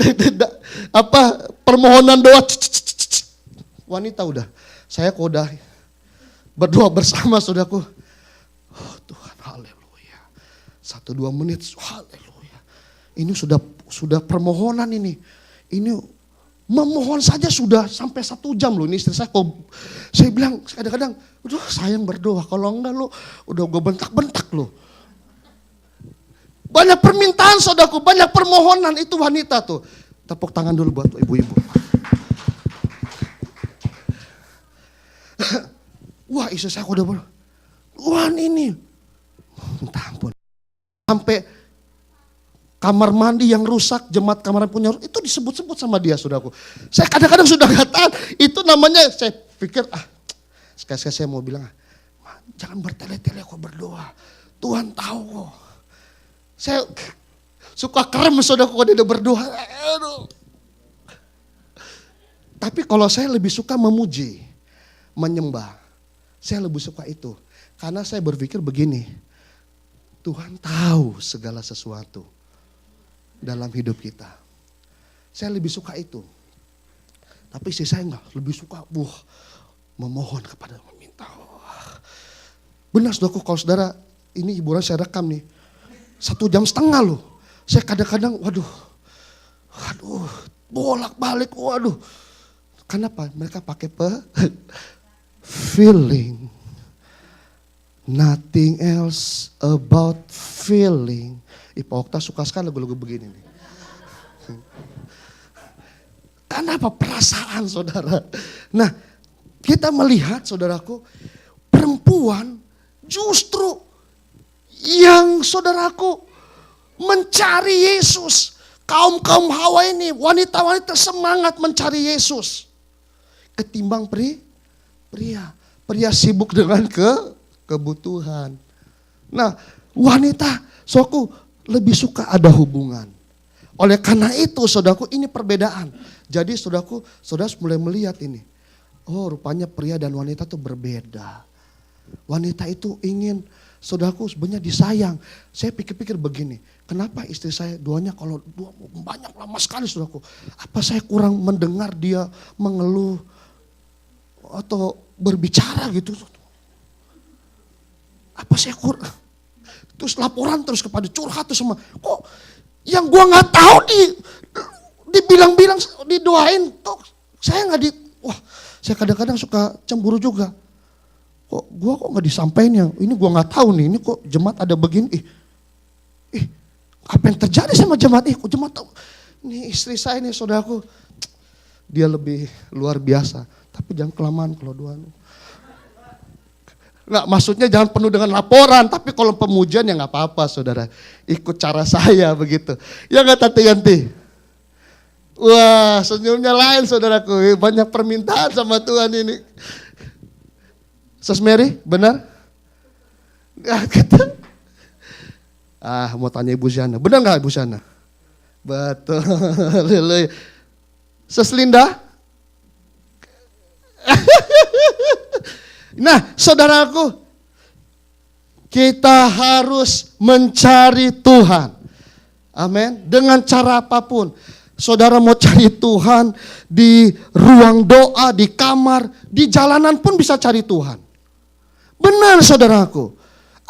permohonan doa, wanita udah. Saya kok udah berdoa bersama saudaraku. Oh Tuhan, haleluya. 1-2 menit, haleluya. Ini sudah permohonan ini. Ini memohon saja sudah sampai 1 jam loh. Ini istri saya bilang kadang-kadang, aduh sayang berdoa. Kalau enggak lo udah gue bentak-bentak lo. Banyak permintaan saudaraku, banyak permohonan, itu wanita tuh. Tepuk tangan dulu buat ibu-ibu. Wah istri saya udah Tuhan ini. Minta ampun. Sampai kamar mandi yang rusak, jemaat kamar punya rusak, itu disebut-sebut sama dia saudaraku. Saya kadang-kadang sudah gak tahan, itu namanya saya pikir, sekali-sekali saya mau bilang, jangan bertele-tele kok berdoa. Tuhan tahu kok. Saya suka krem saudaraku kalau dia berdoa. Aduh. Tapi kalau saya lebih suka memuji, menyembah. Saya lebih suka itu. Karena saya berpikir begini, Tuhan tahu segala sesuatu dalam hidup kita. Saya lebih suka itu. Tapi istri saya enggak, lebih suka memohon kepada meminta. Benar saudaraku, kalau saudara, ini hiburan saya rekam nih. 1,5 jam loh. Saya kadang-kadang bolak-balik, Kenapa? Mereka pakai feeling. Nothing else about feeling. Pak Okta suka sekali lagu-lagu begini nih. Kenapa? Perasaan saudara. Nah, kita melihat saudaraku, perempuan justru yang saudaraku mencari Yesus. Kaum Hawa ini, wanita-wanita semangat mencari Yesus. Ketimbang pria. Pria sibuk dengan kebutuhan. Nah, wanita, lebih suka ada hubungan. Oleh karena itu, saudaraku, ini perbedaan. Jadi, saudara mulai melihat ini. Oh, rupanya pria dan wanita itu berbeda. Wanita itu ingin, saudaraku, sebenarnya disayang. Saya pikir-pikir begini, kenapa istri saya doanya kalau banyak lama sekali, saudaraku. Apa saya kurang mendengar dia mengeluh atau berbicara gitu? Apa saya kurang? Terus laporan terus kepada curhat tuh semua. Kok yang gua nggak tahu dibilang-bilang didoain tuh saya nggak saya kadang-kadang suka cemburu juga. Kok gua nggak disampaikan ya? Ini gua nggak tahu nih. Ini kok jemaat ada begini? Apa yang terjadi sama jemaat? Kok jemaat tahu? Ini istri saya nih saudaraku, dia lebih luar biasa. Tapi jangan kelamaan kalau doa. Nggak, maksudnya jangan penuh dengan laporan, tapi kalau pemujian ya nggak apa-apa saudara. Ikut cara saya begitu. Ya nggak Tante Yanti? Wah senyumnya lain saudaraku, banyak permintaan sama Tuhan ini. Sus Mary, benar? Mau tanya Ibu Syana, benar nggak Ibu Syana? Betul. Sus Linda? Nah, saudaraku, kita harus mencari Tuhan. Amin. Dengan cara apapun. Saudara mau cari Tuhan di ruang doa, di kamar, di jalanan pun bisa cari Tuhan. Benar saudaraku.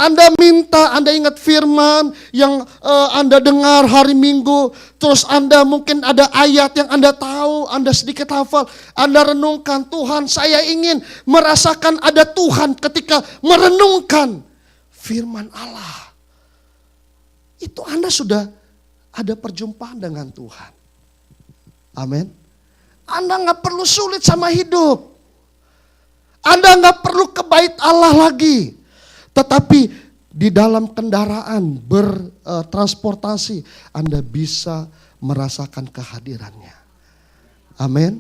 Anda minta, Anda ingat firman yang Anda dengar hari Minggu, terus Anda mungkin ada ayat yang Anda tahu, Anda sedikit hafal, Anda renungkan, Tuhan saya ingin merasakan ada Tuhan ketika merenungkan firman Allah. Itu Anda sudah ada perjumpaan dengan Tuhan. Amin. Anda gak perlu sulit sama hidup. Anda gak perlu ke bait Allah lagi. Tetapi di dalam kendaraan bertransportasi Anda bisa merasakan kehadirannya. Amin.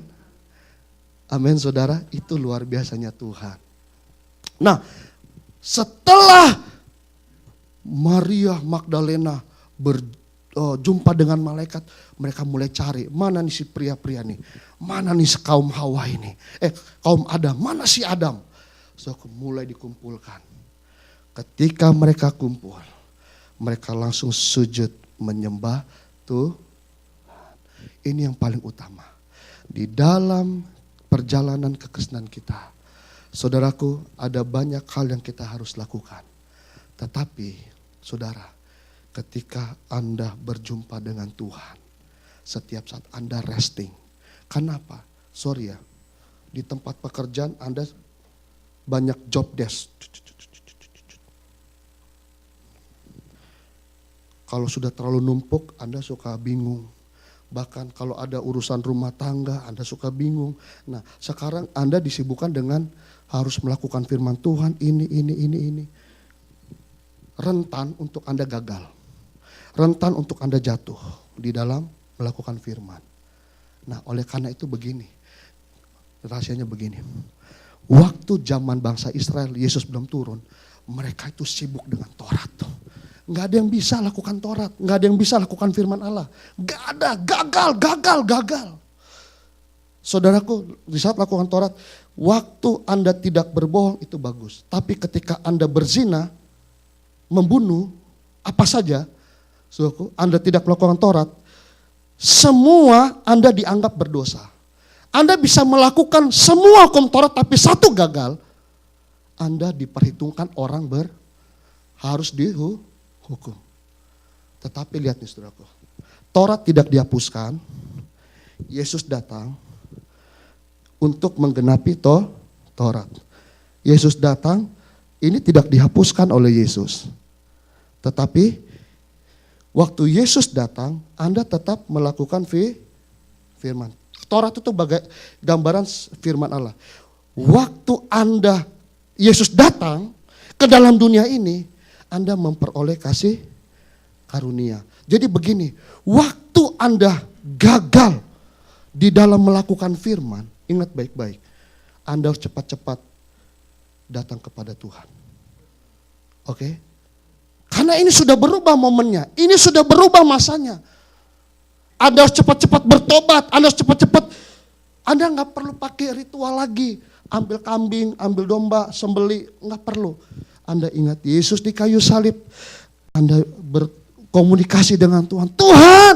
Amin saudara, itu luar biasanya Tuhan. Nah, setelah Maria Magdalena jumpa dengan malaikat, mereka mulai cari, mana nih si pria-pria nih, mana nih kaum Hawa ini, kaum Adam, mana si Adam. So mulai dikumpulkan. Ketika mereka kumpul, mereka langsung sujud menyembah Tuhan. Ini yang paling utama. Di dalam perjalanan kekristenan kita, saudaraku, ada banyak hal yang kita harus lakukan. Tetapi, saudara, ketika Anda berjumpa dengan Tuhan, setiap saat Anda resting. Kenapa? Sorry ya, di tempat pekerjaan Anda banyak job desk. Kalau sudah terlalu numpuk, Anda suka bingung. Bahkan kalau ada urusan rumah tangga, Anda suka bingung. Nah, sekarang Anda disibukkan dengan harus melakukan firman Tuhan, ini. Rentan untuk Anda gagal. Rentan untuk Anda jatuh di dalam melakukan firman. Nah, oleh karena itu begini. Rahasianya begini. Waktu zaman bangsa Israel, Yesus belum turun. Mereka itu sibuk dengan Taurat. Nggak ada yang bisa lakukan Taurat. Nggak ada yang bisa lakukan firman Allah. Nggak ada. Gagal. Saudaraku, di saat lakukan Taurat, waktu Anda tidak berbohong itu bagus. Tapi ketika Anda berzina, membunuh, apa saja, saudaraku, Anda tidak melakukan Taurat, semua Anda dianggap berdosa. Anda bisa melakukan semua hukum Taurat, tapi satu gagal, Anda diperhitungkan orang harus dihukum. Tetapi lihat nih saudaraku, Taurat tidak dihapuskan, Yesus datang untuk menggenapi Taurat. Yesus datang, ini tidak dihapuskan oleh Yesus. Tetapi waktu Yesus datang, Anda tetap melakukan firman. Taurat itu bagai gambaran firman Allah. Waktu Yesus datang ke dalam dunia ini, Anda memperoleh kasih karunia. Jadi begini, waktu Anda gagal di dalam melakukan firman, ingat baik-baik, Anda harus cepat-cepat datang kepada Tuhan. Oke? Karena ini sudah berubah momennya, ini sudah berubah masanya. Anda harus cepat-cepat bertobat, Anda harus cepat-cepat. Anda nggak perlu pakai ritual lagi, ambil kambing, ambil domba, sembeli, nggak perlu. Anda ingat Yesus di kayu salib, Anda berkomunikasi dengan Tuhan. Tuhan,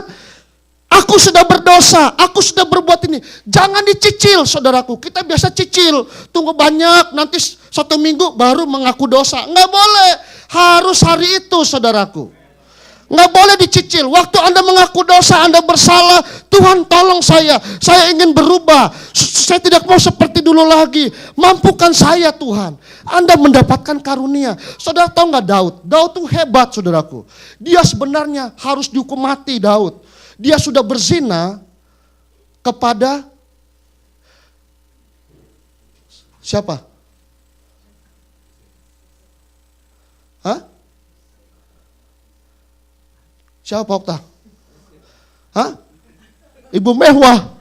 aku sudah berdosa, aku sudah berbuat ini. Jangan dicicil, saudaraku. Kita biasa cicil, tunggu banyak, nanti 1 minggu baru mengaku dosa. Nggak boleh, harus hari itu, saudaraku. Nggak boleh dicicil. Waktu Anda mengaku dosa, Anda bersalah, Tuhan tolong saya ingin berubah. Saya tidak mau seperti dulu lagi. Mampukan saya Tuhan. Anda mendapatkan karunia. Saudara tahu nggak Daud? Daud tuh hebat saudaraku. Dia sebenarnya harus dihukum mati Daud. Dia sudah berzina kepada siapa? Hah? Siapa Okta? Hah? Ibu mewah.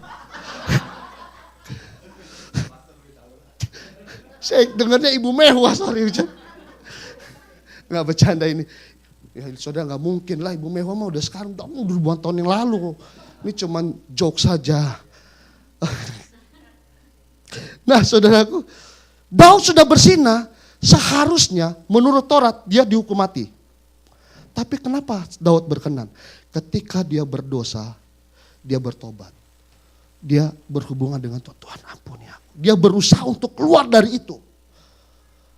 Saya dengarnya ibu mewah, sorry. Nggak bercanda ini. Ya saudara nggak mungkin lah ibu mewah mah udah sekarang, udah ribuan tahun yang lalu. Ini cuman joke saja. Nah saudaraku, Daud sudah berzina, seharusnya menurut Taurat dia dihukum mati. Tapi kenapa Daud berkenan? Ketika dia berdosa, dia bertobat. Dia berhubungan dengan Tuhan. Tuhan ampuni aku. Dia berusaha untuk keluar dari itu.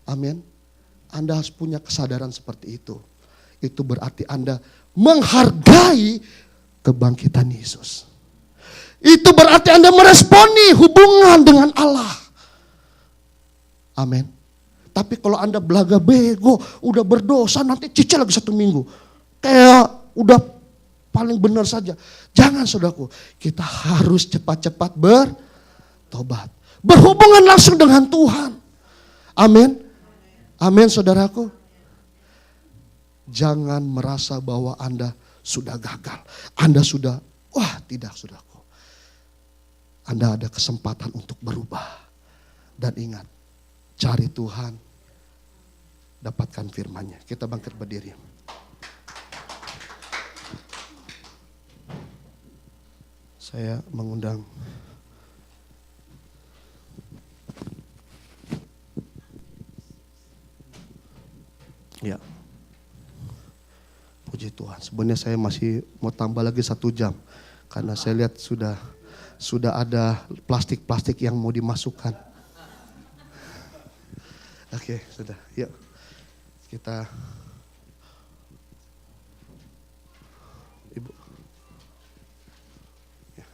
Amin. Anda harus punya kesadaran seperti itu. Itu berarti Anda menghargai kebangkitan Yesus. Itu berarti Anda meresponi hubungan dengan Allah. Amin. Tapi kalau Anda belaga bego, udah berdosa, nanti cicil lagi 1 minggu. Kayak udah paling benar saja. Jangan saudaraku, kita harus cepat-cepat bertobat. Berhubungan langsung dengan Tuhan. Amin. Amin saudaraku. Jangan merasa bahwa Anda sudah gagal. Anda sudah, tidak saudaraku. Anda ada kesempatan untuk berubah. Dan ingat, cari Tuhan, dapatkan firman-Nya. Kita bangkit berdiri. Saya mengundang ya. Puji Tuhan. Sebenarnya saya masih mau tambah lagi 1 jam karena saya lihat sudah ada plastik-plastik yang mau dimasukkan. Oke, sudah. Yuk. Kita Ibu. Ya.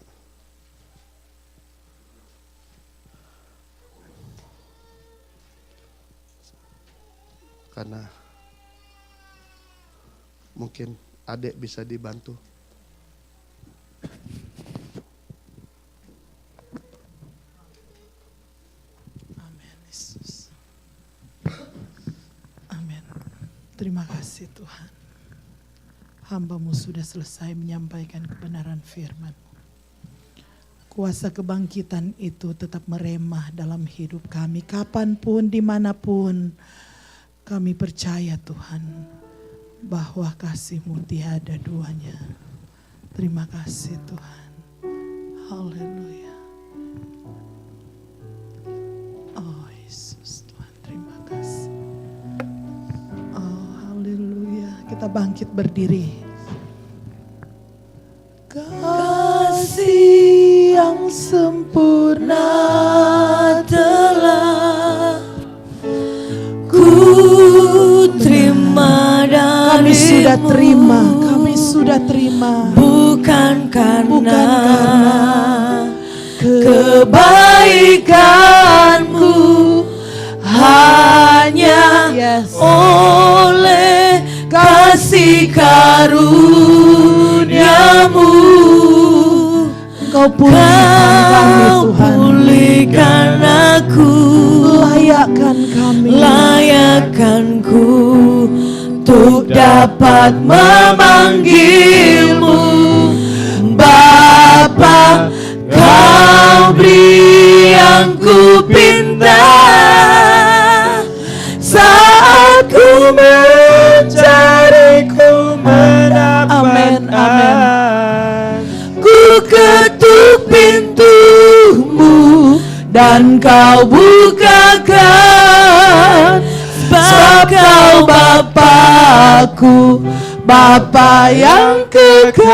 Karena mungkin adik bisa dibantu. Amin, Yesus. Amin. Terima kasih Tuhan. Hamba-Mu sudah selesai menyampaikan kebenaran firman-Mu. Kuasa kebangkitan itu tetap meremah dalam hidup kami. Kapanpun, dimanapun. Kami percaya Tuhan bahwa kasih-Mu tiada duanya. Terima kasih Tuhan. Haleluya. Oh Yesus Tuhan, terima kasih. Oh haleluya. Kita bangkit berdiri. Kasih yang sempurna telah ku terima darimu. Kami sudah terima. Bukan karena kebaikanmu, hanya oleh kasih karuniamu. Engkau pulihkan kami Tuhan. Pulihkan aku. Layakkanku untuk dapat memanggilmu Bapa. Kau beri yang ku pinta saat ku mencari, ku mendapat. Amin. Ku ketuk pintumu dan kau bukakan, sebab kau Bapa-Ku, Bapa yang kekal.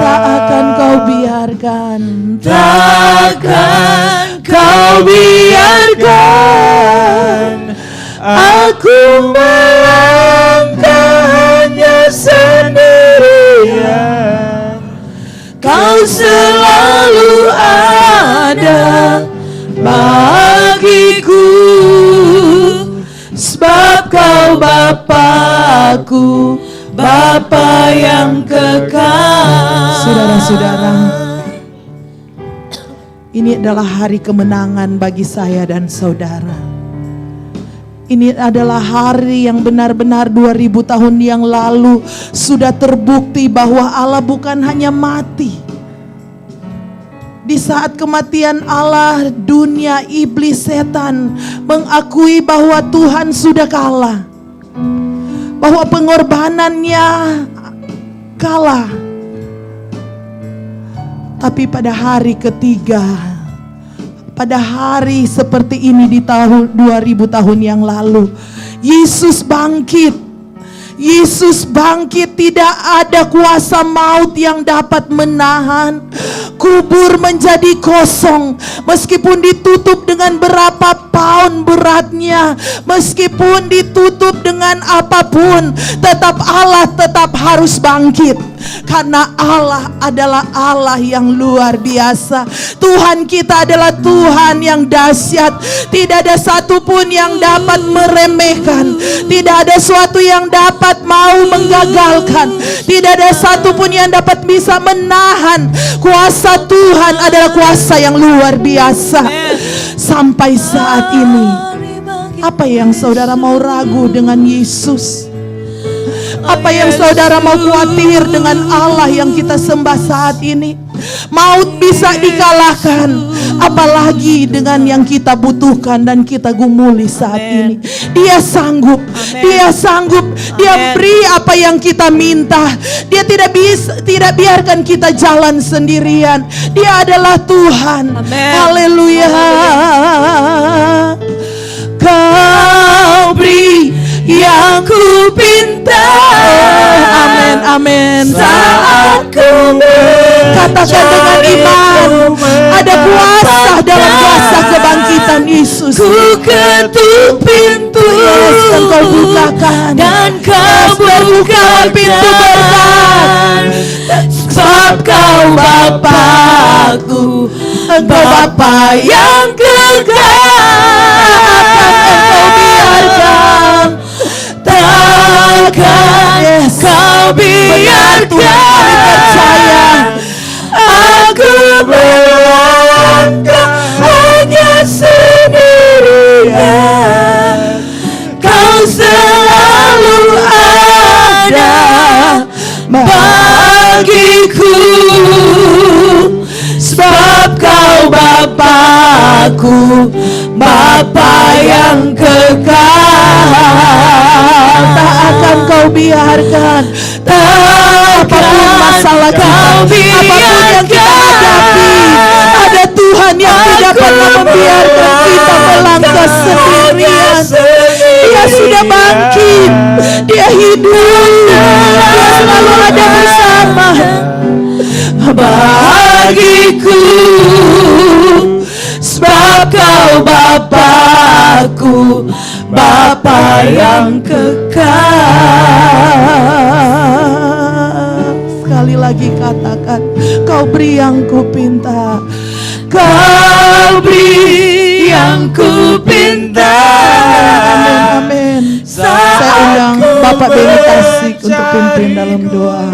Tak akan kau biarkan, takkan kau biarkan aku melangkahnya sendirian. Kau selalu ada bagiku, sebab kau Bapa-Ku, Bapa yang kekal. Saudara-saudara, ini adalah hari kemenangan bagi saya dan saudara. Ini adalah hari yang benar-benar 2000 tahun yang lalu sudah terbukti bahwa Allah bukan hanya mati. Di saat kematian Allah, dunia, iblis, setan mengakui bahwa Tuhan sudah kalah. Bahwa pengorbanannya kalah. Tapi pada hari ketiga, pada hari seperti ini di tahun 2000 tahun yang lalu, Yesus bangkit. Yesus bangkit, tidak ada kuasa maut yang dapat menahan. Kubur menjadi kosong, meskipun ditutup dengan berapa pound beratnya, meskipun ditutup dengan apapun, tetap Allah tetap harus bangkit. Karena Allah adalah Allah yang luar biasa. Tuhan kita adalah Tuhan yang dahsyat. Tidak ada satupun yang dapat meremehkan. Tidak ada suatu yang dapat mau menggagalkan. Tidak ada satupun yang dapat bisa menahan. Kuasa Tuhan adalah kuasa yang luar biasa. Sampai saat ini, apa yang saudara mau ragu dengan Yesus? Apa yang saudara mau khawatir dengan Allah yang kita sembah saat ini? Maut bisa dikalahkan, apalagi dengan yang kita butuhkan dan kita gumuli saat ini. Dia sanggup, Dia sanggup, Dia beri apa yang kita minta. Dia tidak biarkan kita jalan sendirian. Dia adalah Tuhan. Haleluya. Kau beri yang ku pinta. Amin, amin. Saat ku katakan dengan iman, ada kuasa dalam kuasa kebangkitan Yesus. Ku ketuk pintu, yes, dan kau bukakan, dan kau buka pintu berkat. Sebab kau Bapa-Ku, Engkau Bapa yang kekal. Engkau biarkan, takkan kau biarkan aku melangkah hanya sendirian. Kau selalu ada bagiku, sebab kau Bapa-Ku, Bapa yang kekal. Tak akan kau biarkan, apapun masalah kita, apapun yang kita hadapi, ada Tuhan yang tidak pernah membiarkan kita melangkah sendirian. Dia sudah bangkit, Dia hidup, Dia selalu ada bersama bagiku, sebab kau Bapa-Ku, Bapa yang kekal. Sekali lagi katakan, kau beri yang ku pinta. Kau beri yang ku pinta. Amin, amin. Saya undang Bapak Beni Tasik untuk pimpin dalam doa.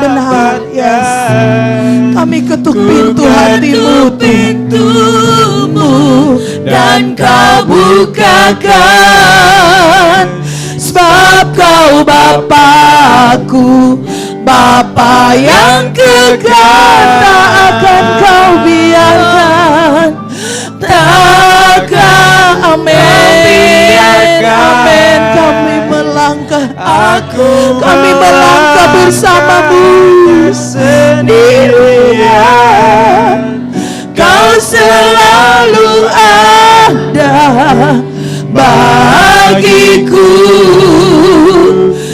Benar, yes. Kami ketuk pintu hatimu, dan kau bukakan. Sebab kau Bapa-Ku, Bapa yang kekal. Tak akan kau biarkan, takkan, amin, amin. Kami melangkah, kami melangkah bersamamu sendirian. Kau selalu ada bagiku,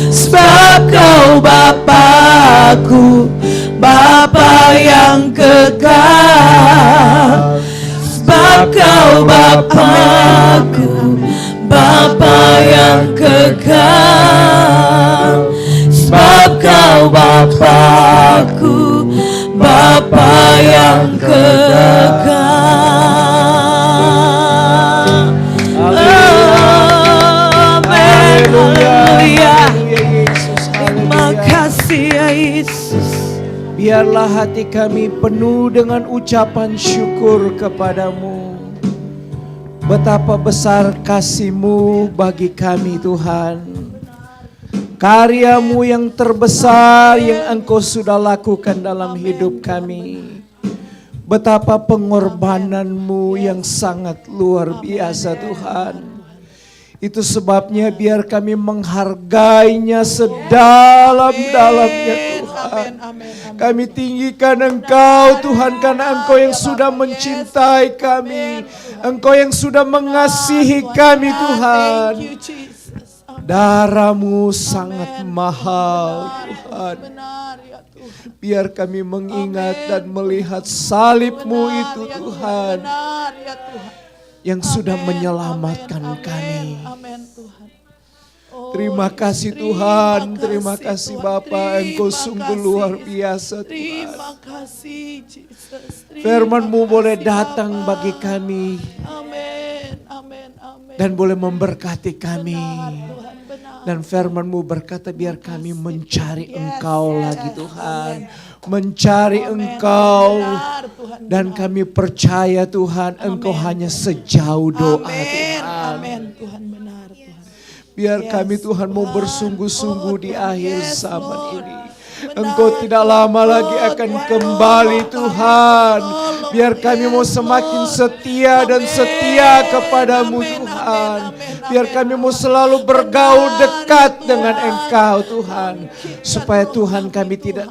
sebab kau Bapa-Ku, Bapa yang kekal. Sebab kau Bapa-Ku, Bapa yang kekal. Sebab kau Bapa-Ku, Bapa yang kekal. Haleluya. Terima kasih ya Yesus. Biarlah hati kami penuh dengan ucapan syukur kepadamu. Betapa besar kasih-Mu bagi kami Tuhan. Karya-Mu yang terbesar yang Engkau sudah lakukan dalam hidup kami. Betapa pengorbanan-Mu yang sangat luar biasa Tuhan. Itu sebabnya biar kami menghargainya sedalam-dalamnya Tuhan. Kami tinggikan Engkau Tuhan, karena Engkau yang sudah mencintai kami. Engkau yang sudah mengasihi kami Tuhan. Darah-Mu sangat mahal Tuhan. Biar kami mengingat dan melihat salib-Mu itu Tuhan, yang sudah menyelamatkan kami. Terima kasih Tuhan, terima kasih Bapa, Engkau sungguh luar biasa Tuhan. Firman-Mu boleh datang bagi kami dan boleh memberkati kami. Dan firman-Mu berkata biar kami mencari Engkau lagi Tuhan. Mencari Engkau. Dan kami percaya Tuhan, Engkau hanya sejauh doa Tuhan. Tuhan benar Tuhan. Biar kami Tuhan mau bersungguh-sungguh di akhir zaman ini. Engkau tidak lama lagi akan kembali Tuhan. Biar kami mau semakin setia dan setia kepadamu Tuhan. Biar kami mau selalu bergaul dekat dengan Engkau Tuhan. Supaya Tuhan kami tidak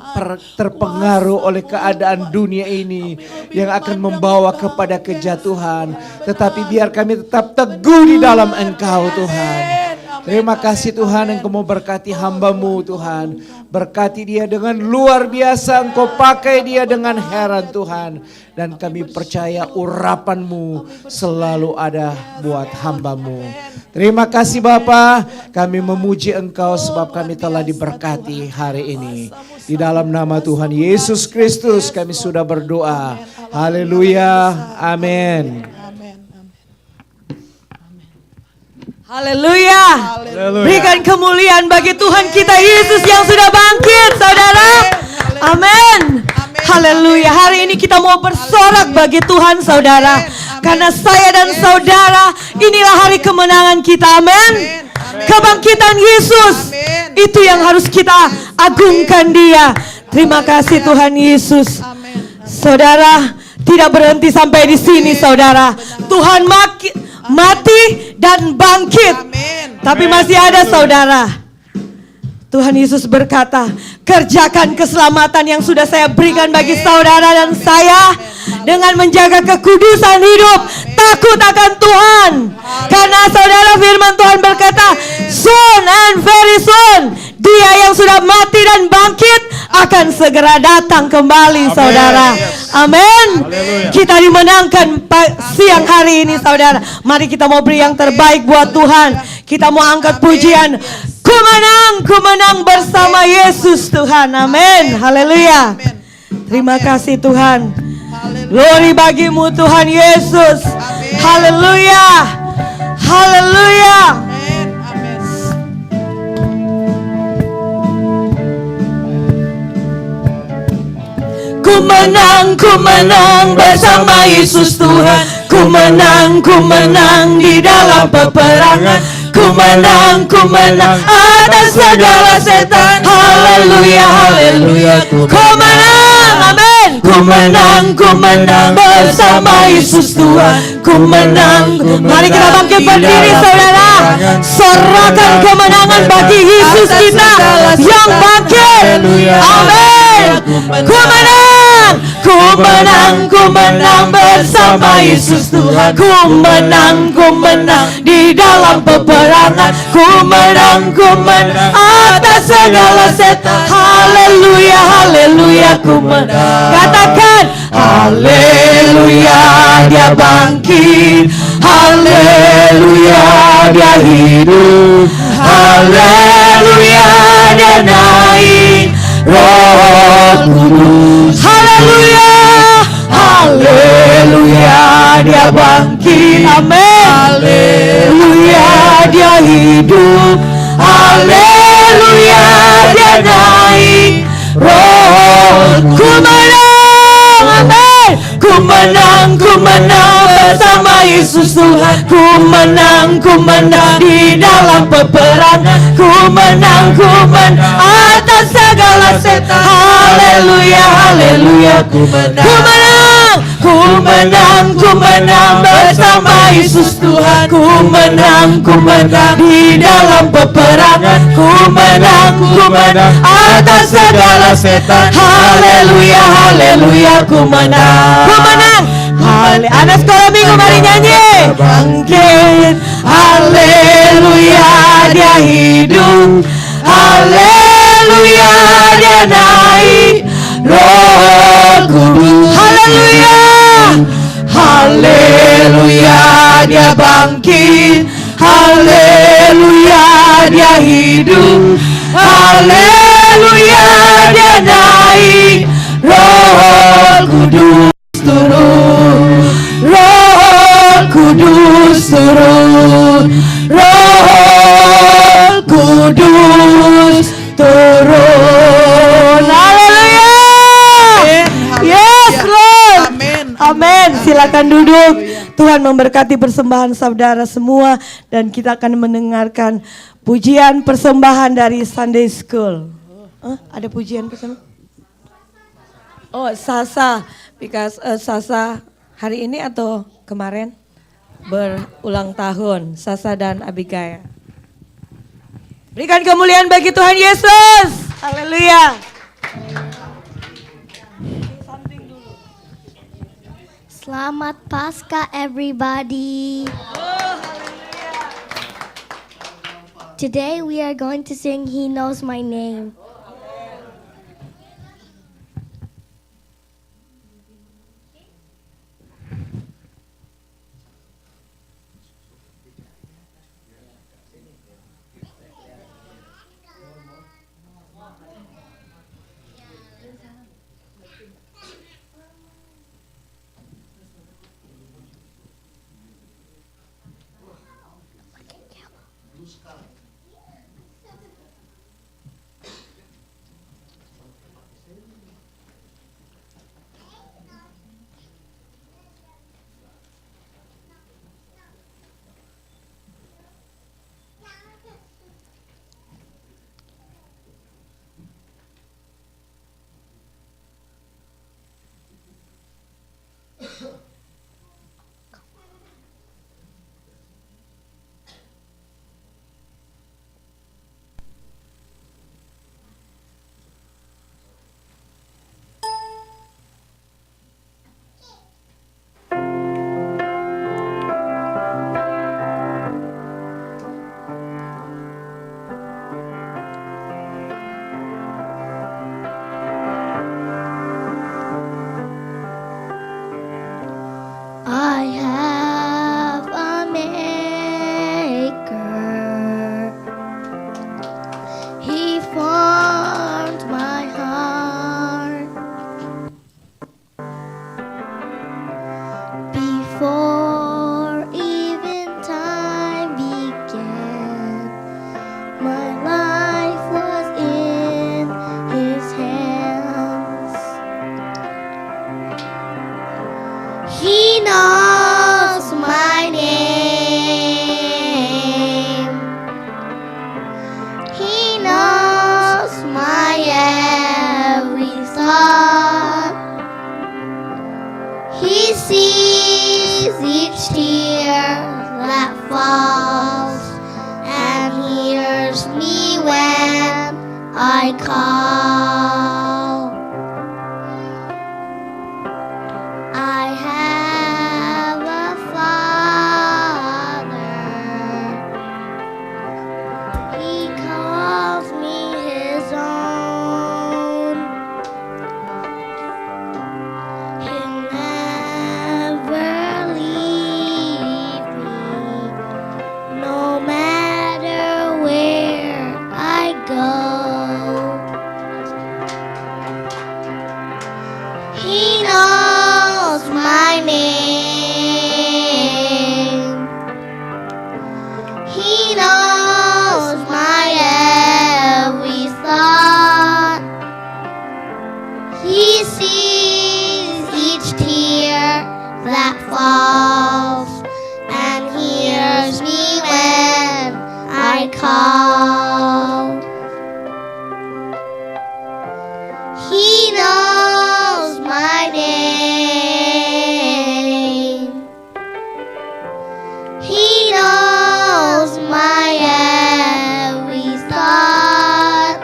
terpengaruh oleh keadaan dunia ini yang akan membawa kepada kejatuhan. Tetapi biar kami tetap teguh di dalam Engkau Tuhan. Terima kasih Tuhan, Engkau mau berkati hamba-Mu Tuhan. Berkati dia dengan luar biasa, Engkau pakai dia dengan heran Tuhan. Dan kami percaya urapan-Mu selalu ada buat hamba-Mu. Terima kasih Bapa, kami memuji Engkau sebab kami telah diberkati hari ini. Di dalam nama Tuhan Yesus Kristus kami sudah berdoa. Haleluya, amin. Haleluya. Berikan kemuliaan bagi Tuhan kita Yesus yang sudah bangkit, saudara. Amin. Haleluya. Hari ini kita mau bersorak bagi Tuhan, saudara. Karena saya dan saudara, inilah hari kemenangan kita. Amin. Kebangkitan Yesus, itu yang harus kita agungkan dia. Terima kasih Tuhan Yesus. Saudara, tidak berhenti sampai di sini, saudara. Tuhan mati dan bangkit. Tapi masih ada, saudara. Tuhan Yesus berkata, kerjakan keselamatan yang sudah saya berikan bagi saudara dan saya dengan menjaga kekudusan hidup. Takut akan Tuhan. Karena saudara, firman Tuhan berkata, soon and very soon, dia yang sudah mati dan bangkit akan segera datang kembali, saudara. Amin. Kita dimenangkan siang hari ini, saudara. Mari kita mau beri yang terbaik buat Tuhan. Kita mau angkat pujian. Ku menang bersama Yesus Tuhan. Amin. Haleluya. Terima kasih Tuhan. Glory bagimu Tuhan Yesus. Haleluya. Haleluya. Ku menang bersama Yesus Tuhan. Ku menang di dalam peperangan. Ku menang atas segala setan. Haleluya, haleluya. Ku menang, amin. Ku menang bersama Yesus Tuhan. Ku menang. Mari kita bangkit berdiri, saudara. Sorakan kemenangan bagi Yesus kita yang bangkit. Amin. Ku menang bersama Yesus Tuhan. Ku menang di dalam peperangan. Ku menang atas segala setan. Haleluya, haleluya. Ku menang. Katakan haleluya, dia bangkit. Haleluya, dia hidup. Haleluya, dia naik. Roh Kudus. Haleluya, haleluya, dia bangkit. Amin. Haleluya, dia hidup. Haleluya, dia naik. Roh ku menang. Amin. Ku menang bersama Yesus Tuhan. Ku menang di dalam peperangan. Ku menang atas segala setan. Haleluya, haleluya. Ku menang bersama Yesus Tuhan. Ku menang di dalam peperangan. Ku menang atas segala setan. Haleluya, haleluya. Ku menang. Anak sekolah minggu mari nyanyi. Bangkit. Haleluya, dia hidup. Haleluya, dia naik. Roh Kudus. Haleluya. Haleluya, dia bangkit. Haleluya, dia hidup. Haleluya, dia naik. Roh Kudus turun. Roh Kudus turun. Roh Kudus turun. Haleluya. Yes, Lord. Amin. Silakan duduk. Tuhan memberkati persembahan saudara semua dan kita akan mendengarkan pujian persembahan dari Sunday School. Ada pujian bersama? Oh, Sasa, because Sasa hari ini atau kemarin berulang tahun, Sasa dan Abigail. Berikan kemuliaan bagi Tuhan Yesus. Haleluya. Selamat Paskah everybody. Today we are going to sing He Knows My Name. I have a maker. He formed my heart before even time began. My life was in His hands. He knows my name. He knows my every thought. He sees each tear that falls and hears me when I call. I have a father. He calls me his own. He'll never leave me, no matter where I go. He knows my name. He knows my every thought. He sees each tear that falls and hears me when I call. He knows my name. He knows my every thought.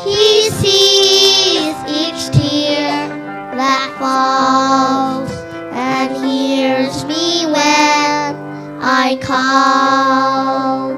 He sees each tear that falls and hears me when I call.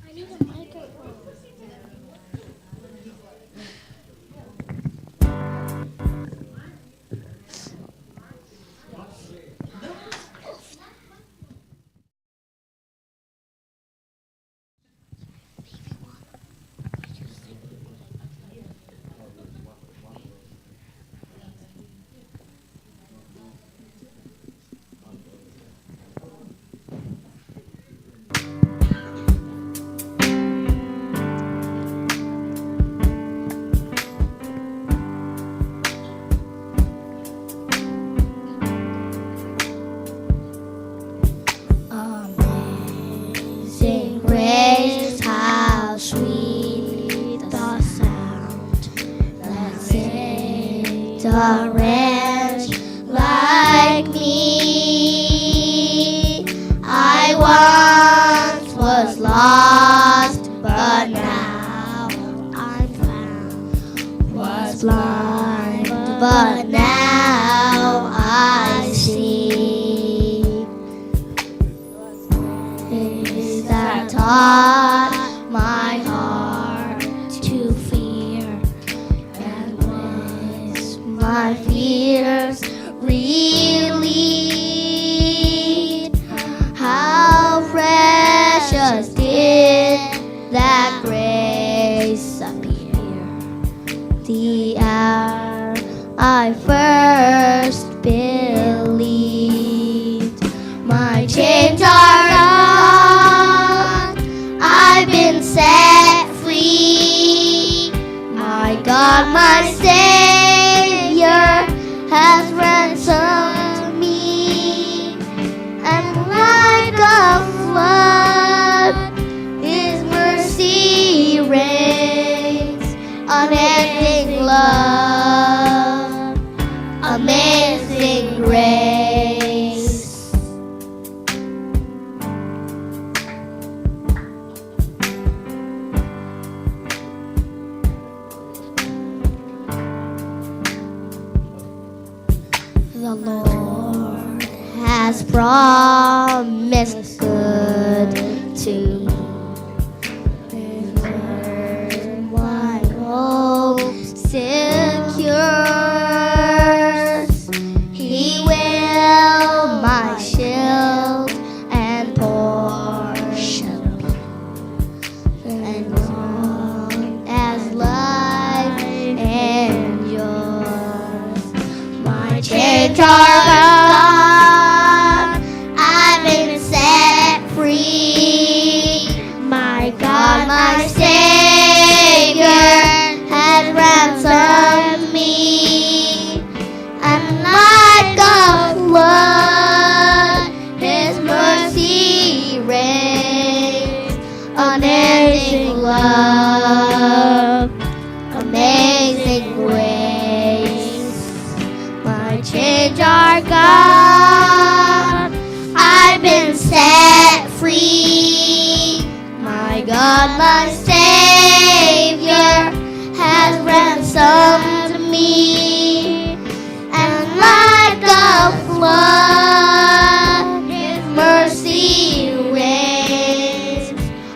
I need a microphone. now I see. Is that taught my heart to fear, and with my fears relieved. How precious did that grace appear the hour I first believed. My chains are gone, I've been set free. My God, my Savior has ransomed me, and like a flood His mercy reigns. Unending love, amazing grace. The Lord has promised good to me. My hope secures. He will my shield and portion be. And long as life endures, my chains are gone, I've been set free. My God, my Savior has ransomed me, and like a flood His mercy reigns. Unending love, amazing grace. My chains are gone, I've been set free. My God, my Savior has ransomed me, and like a flood His mercy reigns.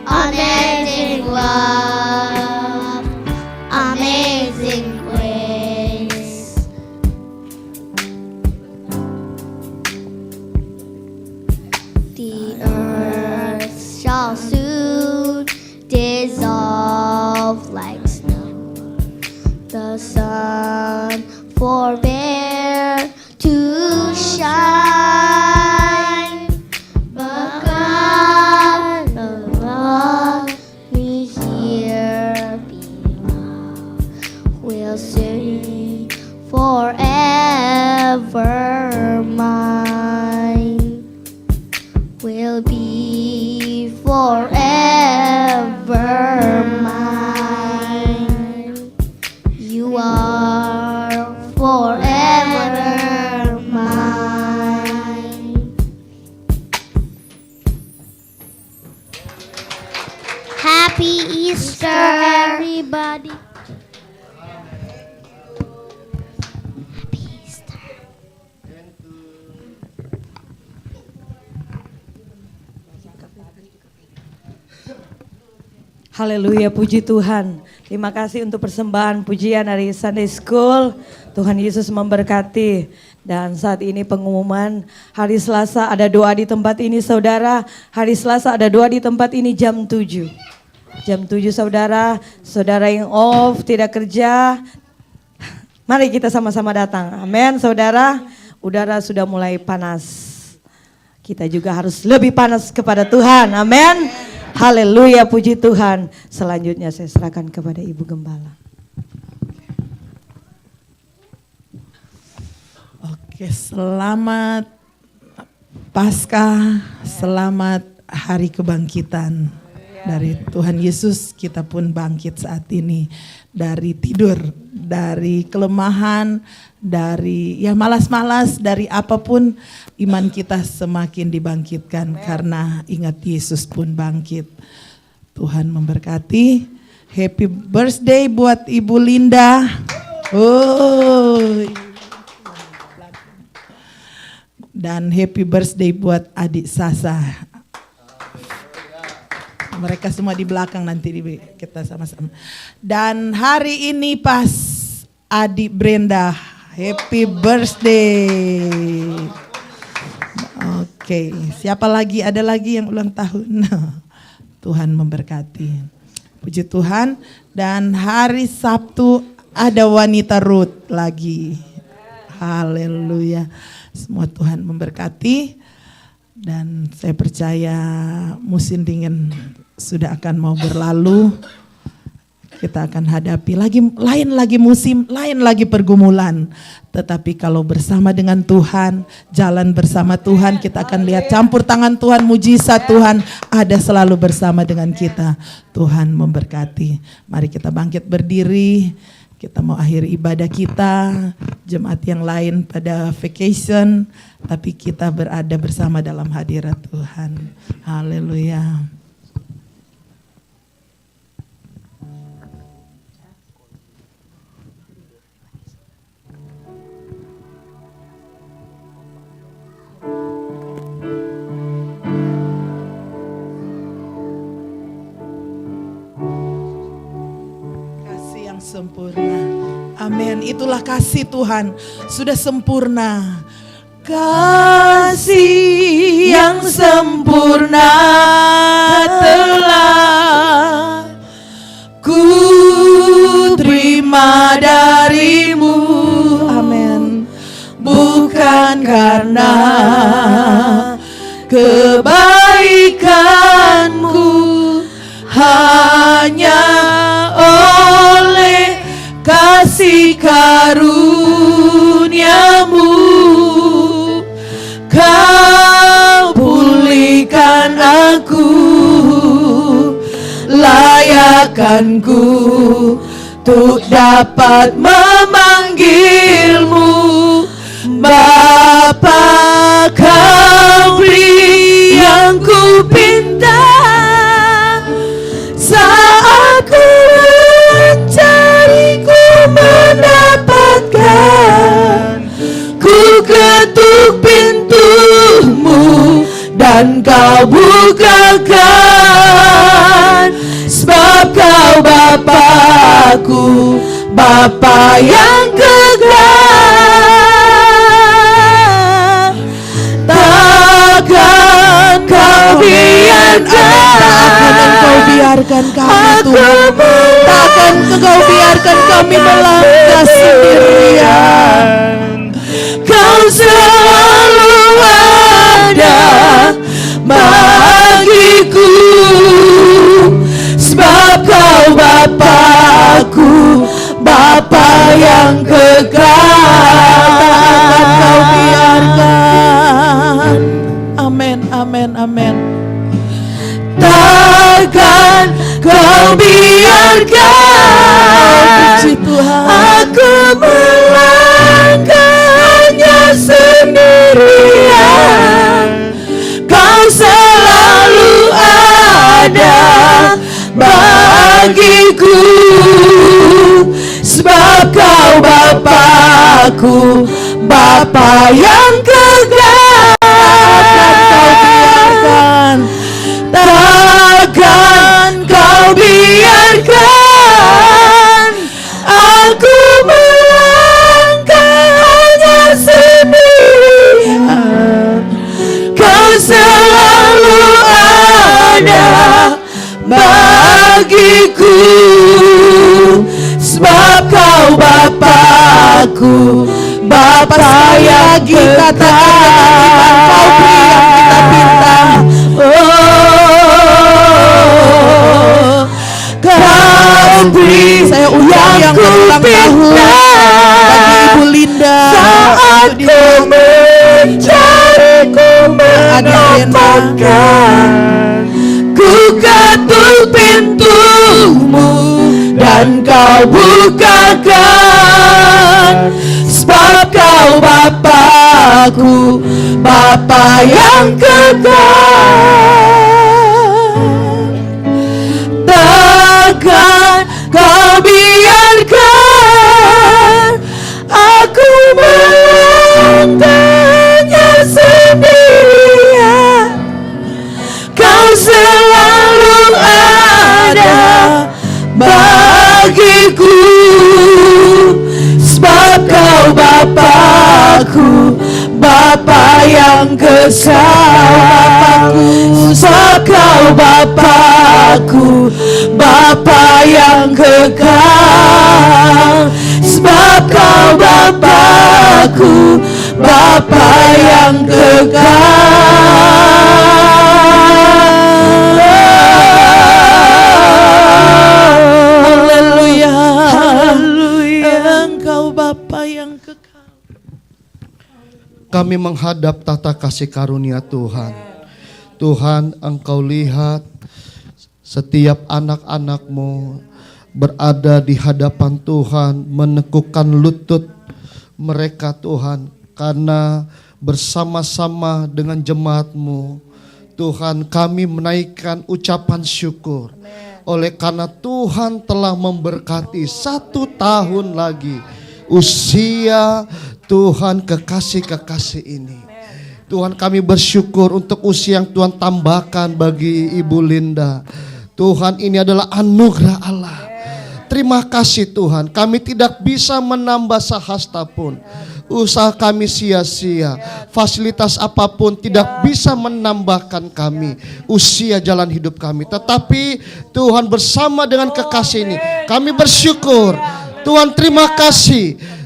Unending love, amazing grace. The earth shall soon dissolve like snow. The sun forbear to shine, but God above me here below will sing forever mine. Will be forever mine. You are forever mine. Happy Easter, everybody. Happy Easter. Haleluya, puji Tuhan. Terima kasih untuk persembahan pujian dari Sunday School. Tuhan Yesus memberkati. Dan saat ini pengumuman hari Selasa ada doa di tempat ini saudara. Hari Selasa ada doa di tempat ini jam 7. Jam 7 saudara, saudara yang off, tidak kerja. Mari kita sama-sama datang. Amin saudara. Udara sudah mulai panas. Kita juga harus lebih panas kepada Tuhan. Amin. Haleluya, puji Tuhan. Selanjutnya saya serahkan kepada Ibu Gembala. Oke, selamat Paskah, selamat Hari Kebangkitan. Dari Tuhan Yesus kita pun bangkit saat ini dari tidur, dari kelemahan, dari ya malas-malas, dari apapun iman kita semakin dibangkitkan karena ingat Yesus pun bangkit. Tuhan memberkati. Happy birthday buat Ibu Linda. Oh. Dan happy birthday buat adik Sasa. Mereka semua di belakang nanti kita sama-sama. Dan hari ini pas adik Brenda, happy birthday. Oke, siapa lagi? Ada lagi yang ulang tahun? Tuhan memberkati. Puji Tuhan. Dan hari Sabtu ada wanita Ruth lagi. Haleluya. Semua Tuhan memberkati. Dan saya percaya musim dingin sudah akan mau berlalu. Kita akan hadapi lain lagi musim, lain lagi pergumulan. Tetapi kalau bersama dengan Tuhan, jalan bersama Tuhan, kita akan lihat campur tangan Tuhan, mujizat Tuhan ada selalu bersama dengan kita. Tuhan memberkati. Mari kita bangkit berdiri. Kita mau akhiri ibadah kita. Jemaat yang lain pada vacation, tapi kita berada bersama dalam hadirat Tuhan. Haleluya. Sempurna. Amin. Itulah kasih Tuhan. Sudah sempurna. Kasih yang sempurna telah ku terima darimu. Amin. Bukan karena kebaikanku, hanya oleh kasih karuniamu kau pulihkan aku, layakkanku untuk dapat memanggilmu Bapa. Kau beri yang ku pinta saat ku mencari, ku mendapatkan. Ku ketuk pintumu dan kau bukakan. Sebab kau Bapakku, Bapa yang kekal. Takkan kau biarkan kami Tuhan. Takkan kau biarkan kami melangkah sendirian. Kau selalu ada bagiku. Sebab kau Bapakku, Bapa yang kekal. Takkan kau biarkan. Amin, amin, amin. Takkan kau biarkan. Puji Tuhan. Aku melangkahnya sendirian. Kau selalu ada bagiku. Sebab kau Bapakku, Bapa yang kekal. Takkan kau biarkan aku melangkahnya sendirian. Kau selalu ada bagiku. Sebab kau Bapakku, Bapa yang kekal. Kau beri yang kita minta. Kau beri saya yang ulang tahun bagi Ibu Linda. Saat ku mencari, ku mendapatkan. Ku ketuk pintumu dan kau bukakan. Sebab kau Bapakku, Bapa yang kekal. Takkan kau biarkan aku melangkahnya sendirian. Bapa yang kekal, sebab Kau Bapakku, Bapa yang kekal, sebab Kau Bapakku, Bapa yang kekal. Haleluya, Engkau Bapa yang kekal. Kami menghadap tata kasih karunia Tuhan. Tuhan, Engkau lihat setiap anak-anak-Mu berada di hadapan Tuhan, menekukkan lutut mereka Tuhan, karena bersama-sama dengan jemaat-Mu Tuhan, kami menaikkan ucapan syukur. Oleh karena Tuhan telah memberkati 1 tahun lagi usia Tuhan kekasih-kekasih ini. Tuhan, kami bersyukur untuk usia yang Tuhan tambahkan bagi Ibu Linda. Tuhan, ini adalah anugerah Allah. Terima kasih Tuhan, kami tidak bisa menambah sehasta pun. Usaha kami sia-sia, fasilitas apapun tidak bisa menambahkan kami usia jalan hidup kami. Tetapi Tuhan bersama dengan kekasih ini, kami bersyukur. Tuhan, terima kasih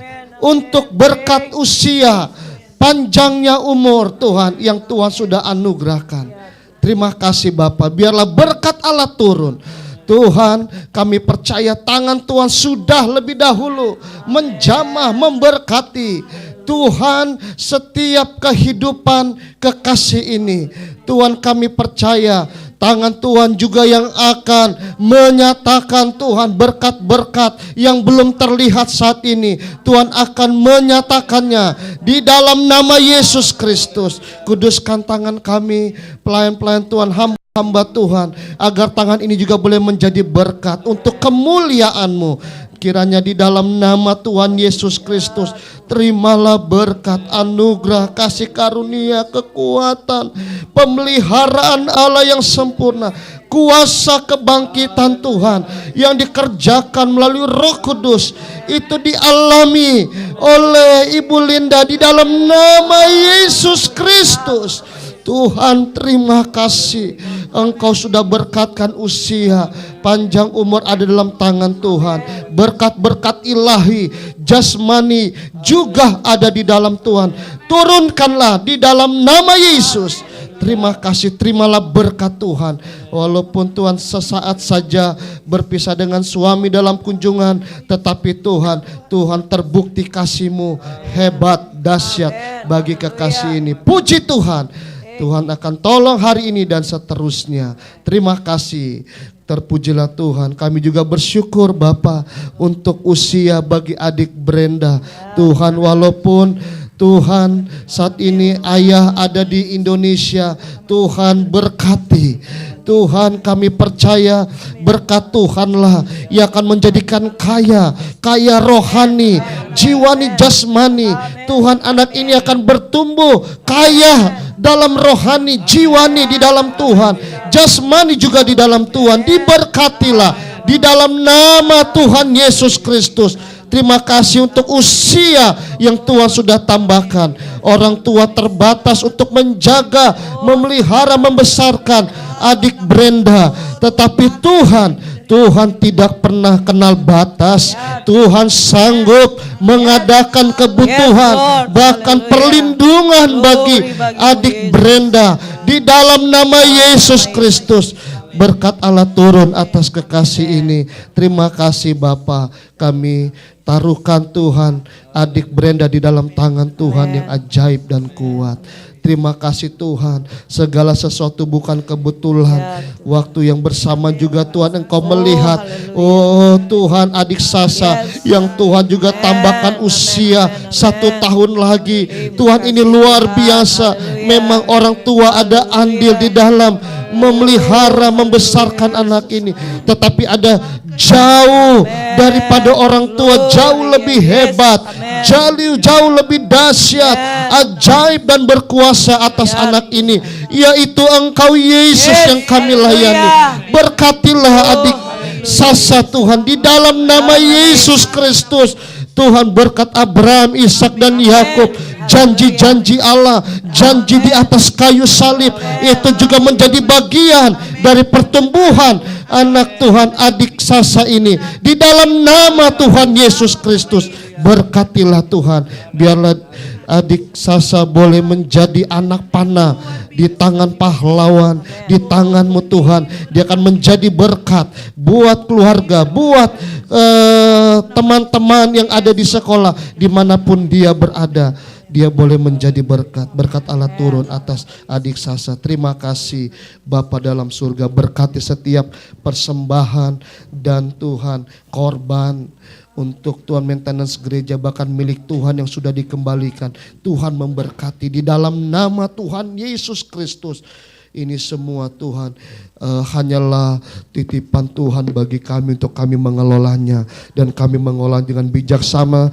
untuk berkat usia, panjangnya umur Tuhan yang Tuhan sudah anugerahkan. Terima kasih Bapa, biarlah berkat Allah turun. Tuhan, kami percaya tangan Tuhan sudah lebih dahulu menjamah, memberkati Tuhan setiap kehidupan kekasih ini. Tuhan, kami percaya tangan Tuhan juga yang akan menyatakan Tuhan berkat-berkat yang belum terlihat saat ini. Tuhan akan menyatakannya di dalam nama Yesus Kristus. Kuduskan tangan kami, pelayan-pelayan Tuhan, hamba Tuhan, agar tangan ini juga boleh menjadi berkat untuk kemuliaan-Mu. Kiranya di dalam nama Tuhan Yesus Kristus, terimalah berkat, anugerah, kasih karunia, kekuatan, pemeliharaan Allah yang sempurna, kuasa kebangkitan Tuhan yang dikerjakan melalui Roh Kudus, itu dialami oleh Ibu Linda di dalam nama Yesus Kristus. Tuhan, terima kasih, Engkau sudah berkatkan usia, panjang umur ada dalam tangan Tuhan. Berkat-berkat ilahi, jasmani juga ada di dalam Tuhan. Turunkanlah di dalam nama Yesus. Terima kasih, terimalah berkat Tuhan. Walaupun Tuhan sesaat saja berpisah dengan suami dalam kunjungan, tetapi Tuhan terbukti kasih-Mu hebat, dahsyat bagi kekasih ini. Puji Tuhan. Tuhan akan tolong hari ini dan seterusnya. Terima kasih. Terpujilah Tuhan. Kami juga bersyukur Bapa untuk usia bagi adik Brenda. Tuhan, walaupun Tuhan saat ini ayah ada di Indonesia, Tuhan berkati. Tuhan, kami percaya berkat Tuhanlah yang akan menjadikan kaya rohani, jiwani, jasmani. Tuhan, anak ini akan bertumbuh kaya dalam rohani, jiwani di dalam Tuhan, jasmani juga di dalam Tuhan. Diberkatilah di dalam nama Tuhan Yesus Kristus. Terima kasih untuk usia yang Tuhan sudah tambahkan. Orang tua terbatas untuk menjaga, memelihara, membesarkan adik Brenda. Tetapi Tuhan tidak pernah kenal batas. Tuhan sanggup mengadakan kebutuhan, bahkan perlindungan bagi adik Brenda. Di dalam nama Yesus Kristus, berkat Allah turun atas kekasih ini. Terima kasih Bapa, kami taruhkan Tuhan adik Brenda di dalam tangan Tuhan yang ajaib dan kuat. Terima kasih Tuhan, segala sesuatu bukan kebetulan. Waktu yang bersama juga Tuhan Engkau melihat, oh Tuhan, adik Sasa yang Tuhan juga tambahkan usia 1 tahun lagi. Tuhan, ini luar biasa. Memang orang tua ada andil di dalam memelihara, membesarkan anak ini. Tetapi ada jauh daripada orang tua, jauh lebih hebat, jauh lebih dahsyat, ajaib dan berkuasa atas anak ini, yaitu Engkau Yesus yang kami layani. Berkatilah adik Sasa Tuhan di dalam nama Yesus Kristus. Tuhan berkat Abraham, Ishak dan Yakub, janji-janji Allah, janji di atas kayu salib itu juga menjadi bagian dari pertumbuhan anak Tuhan adik Sasa ini. Di dalam nama Tuhan Yesus Kristus, berkatilah Tuhan, biarlah adik Sasa boleh menjadi anak panah di tangan pahlawan, di tangan-Mu Tuhan. Dia akan menjadi berkat buat keluarga, buat teman-teman yang ada di sekolah, dimanapun dia berada. Dia boleh menjadi berkat. Berkat Allah turun atas adik Sasa. Terima kasih Bapa dalam surga. Berkati setiap persembahan dan Tuhan korban untuk Tuhan maintenance gereja, bahkan milik Tuhan yang sudah dikembalikan. Tuhan memberkati di dalam nama Tuhan Yesus Kristus. Ini semua Tuhan hanyalah titipan Tuhan bagi kami untuk kami mengelolanya. Dan kami mengolah dengan bijaksana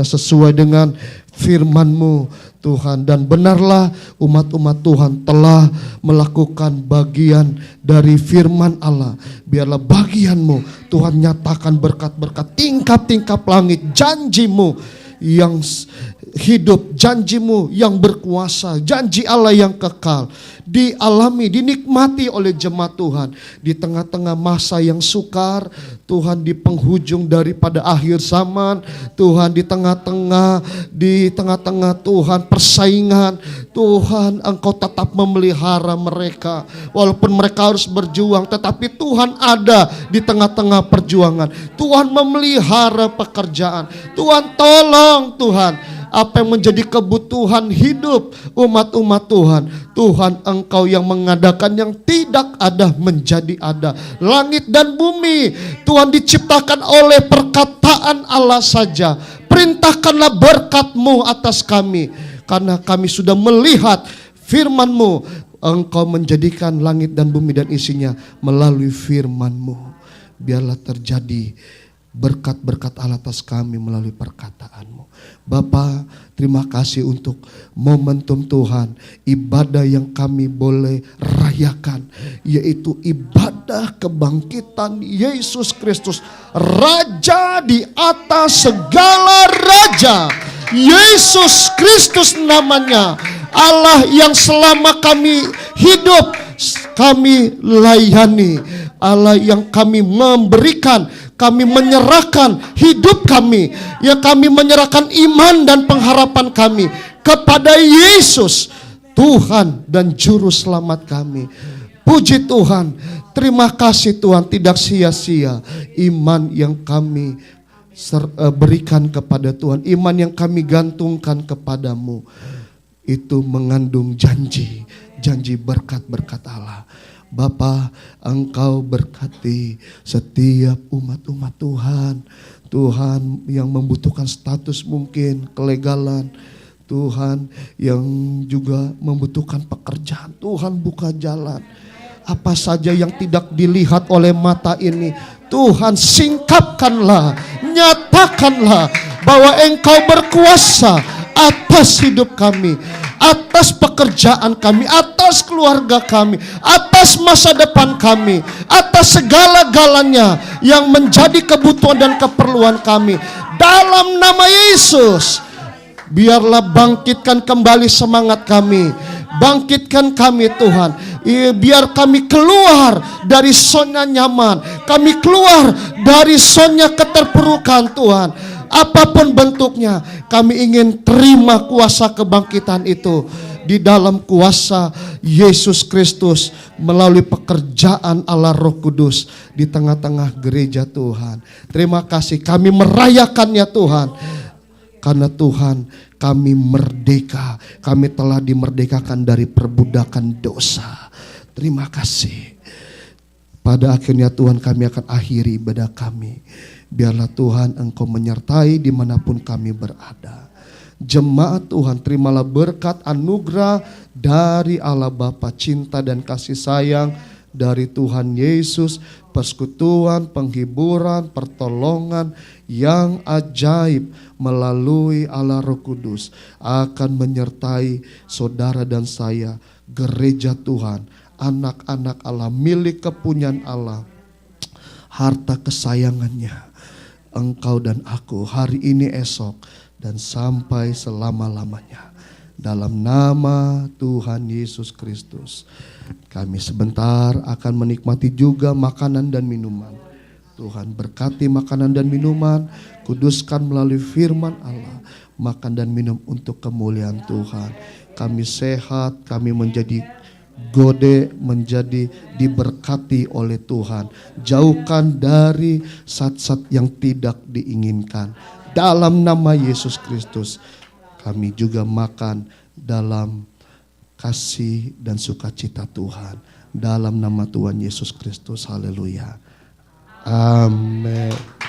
sesuai dengan firman-Mu Tuhan. Dan benarlah umat-umat Tuhan telah melakukan bagian dari firman Allah. Biarlah bagian-Mu Tuhan nyatakan berkat-berkat tingkap-tingkap langit, janji-Mu yang hidup, janji-Mu yang berkuasa, janji Allah yang kekal, dialami, dinikmati oleh jemaat Tuhan di tengah-tengah masa yang sukar, Tuhan, di penghujung daripada akhir zaman, Tuhan, di tengah-tengah Tuhan persaingan, Tuhan Engkau tetap memelihara mereka, walaupun mereka harus berjuang, tetapi Tuhan ada di tengah-tengah perjuangan. Tuhan memelihara pekerjaan, Tuhan tolong Tuhan apa yang menjadi kebutuhan hidup umat-umat Tuhan. Tuhan Engkau yang mengadakan yang tidak ada menjadi ada. Langit dan bumi Tuhan diciptakan oleh perkataan Allah saja. Perintahkanlah berkat-Mu atas kami, karena kami sudah melihat firman-Mu. Engkau menjadikan langit dan bumi dan isinya melalui firman-Mu. Biarlah terjadi berkat-berkat Allah atas kami melalui perkataan-Mu. Bapa, terima kasih untuk momentum Tuhan, ibadah yang kami boleh rayakan, yaitu ibadah kebangkitan Yesus Kristus, Raja di atas segala raja. Yesus Kristus namanya, Allah yang selama kami hidup kami layani, Allah yang kami memberikan, kami menyerahkan hidup kami, ya kami menyerahkan iman dan pengharapan kami kepada Yesus, Tuhan dan Juru Selamat kami. Puji Tuhan, terima kasih Tuhan, tidak sia-sia iman yang kami berikan kepada Tuhan, iman yang kami gantungkan kepadamu, itu mengandung janji berkat-berkat Allah. Bapa, Engkau berkati setiap umat-umat Tuhan, Tuhan yang membutuhkan status mungkin kelegalan, Tuhan yang juga membutuhkan pekerjaan, Tuhan buka jalan. Apa saja yang tidak dilihat oleh mata ini, Tuhan singkapkanlah, nyatakanlah bahwa Engkau berkuasa atas hidup kami, atas pekerjaan kami, atas keluarga kami, atas masa depan kami, atas segala-galanya yang menjadi kebutuhan dan keperluan kami. Dalam nama Yesus, biarlah bangkitkan kembali semangat kami, bangkitkan kami Tuhan. Biar kami keluar dari zona nyaman, kami keluar dari zona keterpurukan Tuhan. Apapun bentuknya, kami ingin terima kuasa kebangkitan itu di dalam kuasa Yesus Kristus melalui pekerjaan Allah Roh Kudus di tengah-tengah gereja Tuhan. Terima kasih, kami merayakannya Tuhan. Karena Tuhan, kami merdeka, kami telah dimerdekakan dari perbudakan dosa. Terima kasih. Pada akhirnya Tuhan, kami akan akhiri ibadah kami. Biarlah Tuhan Engkau menyertai dimanapun kami berada. Jemaat Tuhan, terimalah berkat anugerah dari Allah Bapa, cinta dan kasih sayang dari Tuhan Yesus, persekutuan, penghiburan, pertolongan yang ajaib melalui Allah Roh Kudus akan menyertai saudara dan saya, gereja Tuhan, anak-anak Allah, milik kepunyaan Allah, harta kesayangannya. engkau dan aku hari ini, esok, dan sampai selama-lamanya. Dalam nama Tuhan Yesus Kristus, kami sebentar akan menikmati juga makanan dan minuman. Tuhan berkati makanan dan minuman, kuduskan melalui firman Allah, makan dan minum untuk kemuliaan Tuhan. Kami sehat, kami menjadi gode, menjadi diberkati oleh Tuhan. Jauhkan dari zat-zat yang tidak diinginkan. Dalam nama Yesus Kristus, kami juga makan dalam kasih dan sukacita Tuhan. Dalam nama Tuhan Yesus Kristus, haleluya. Amin.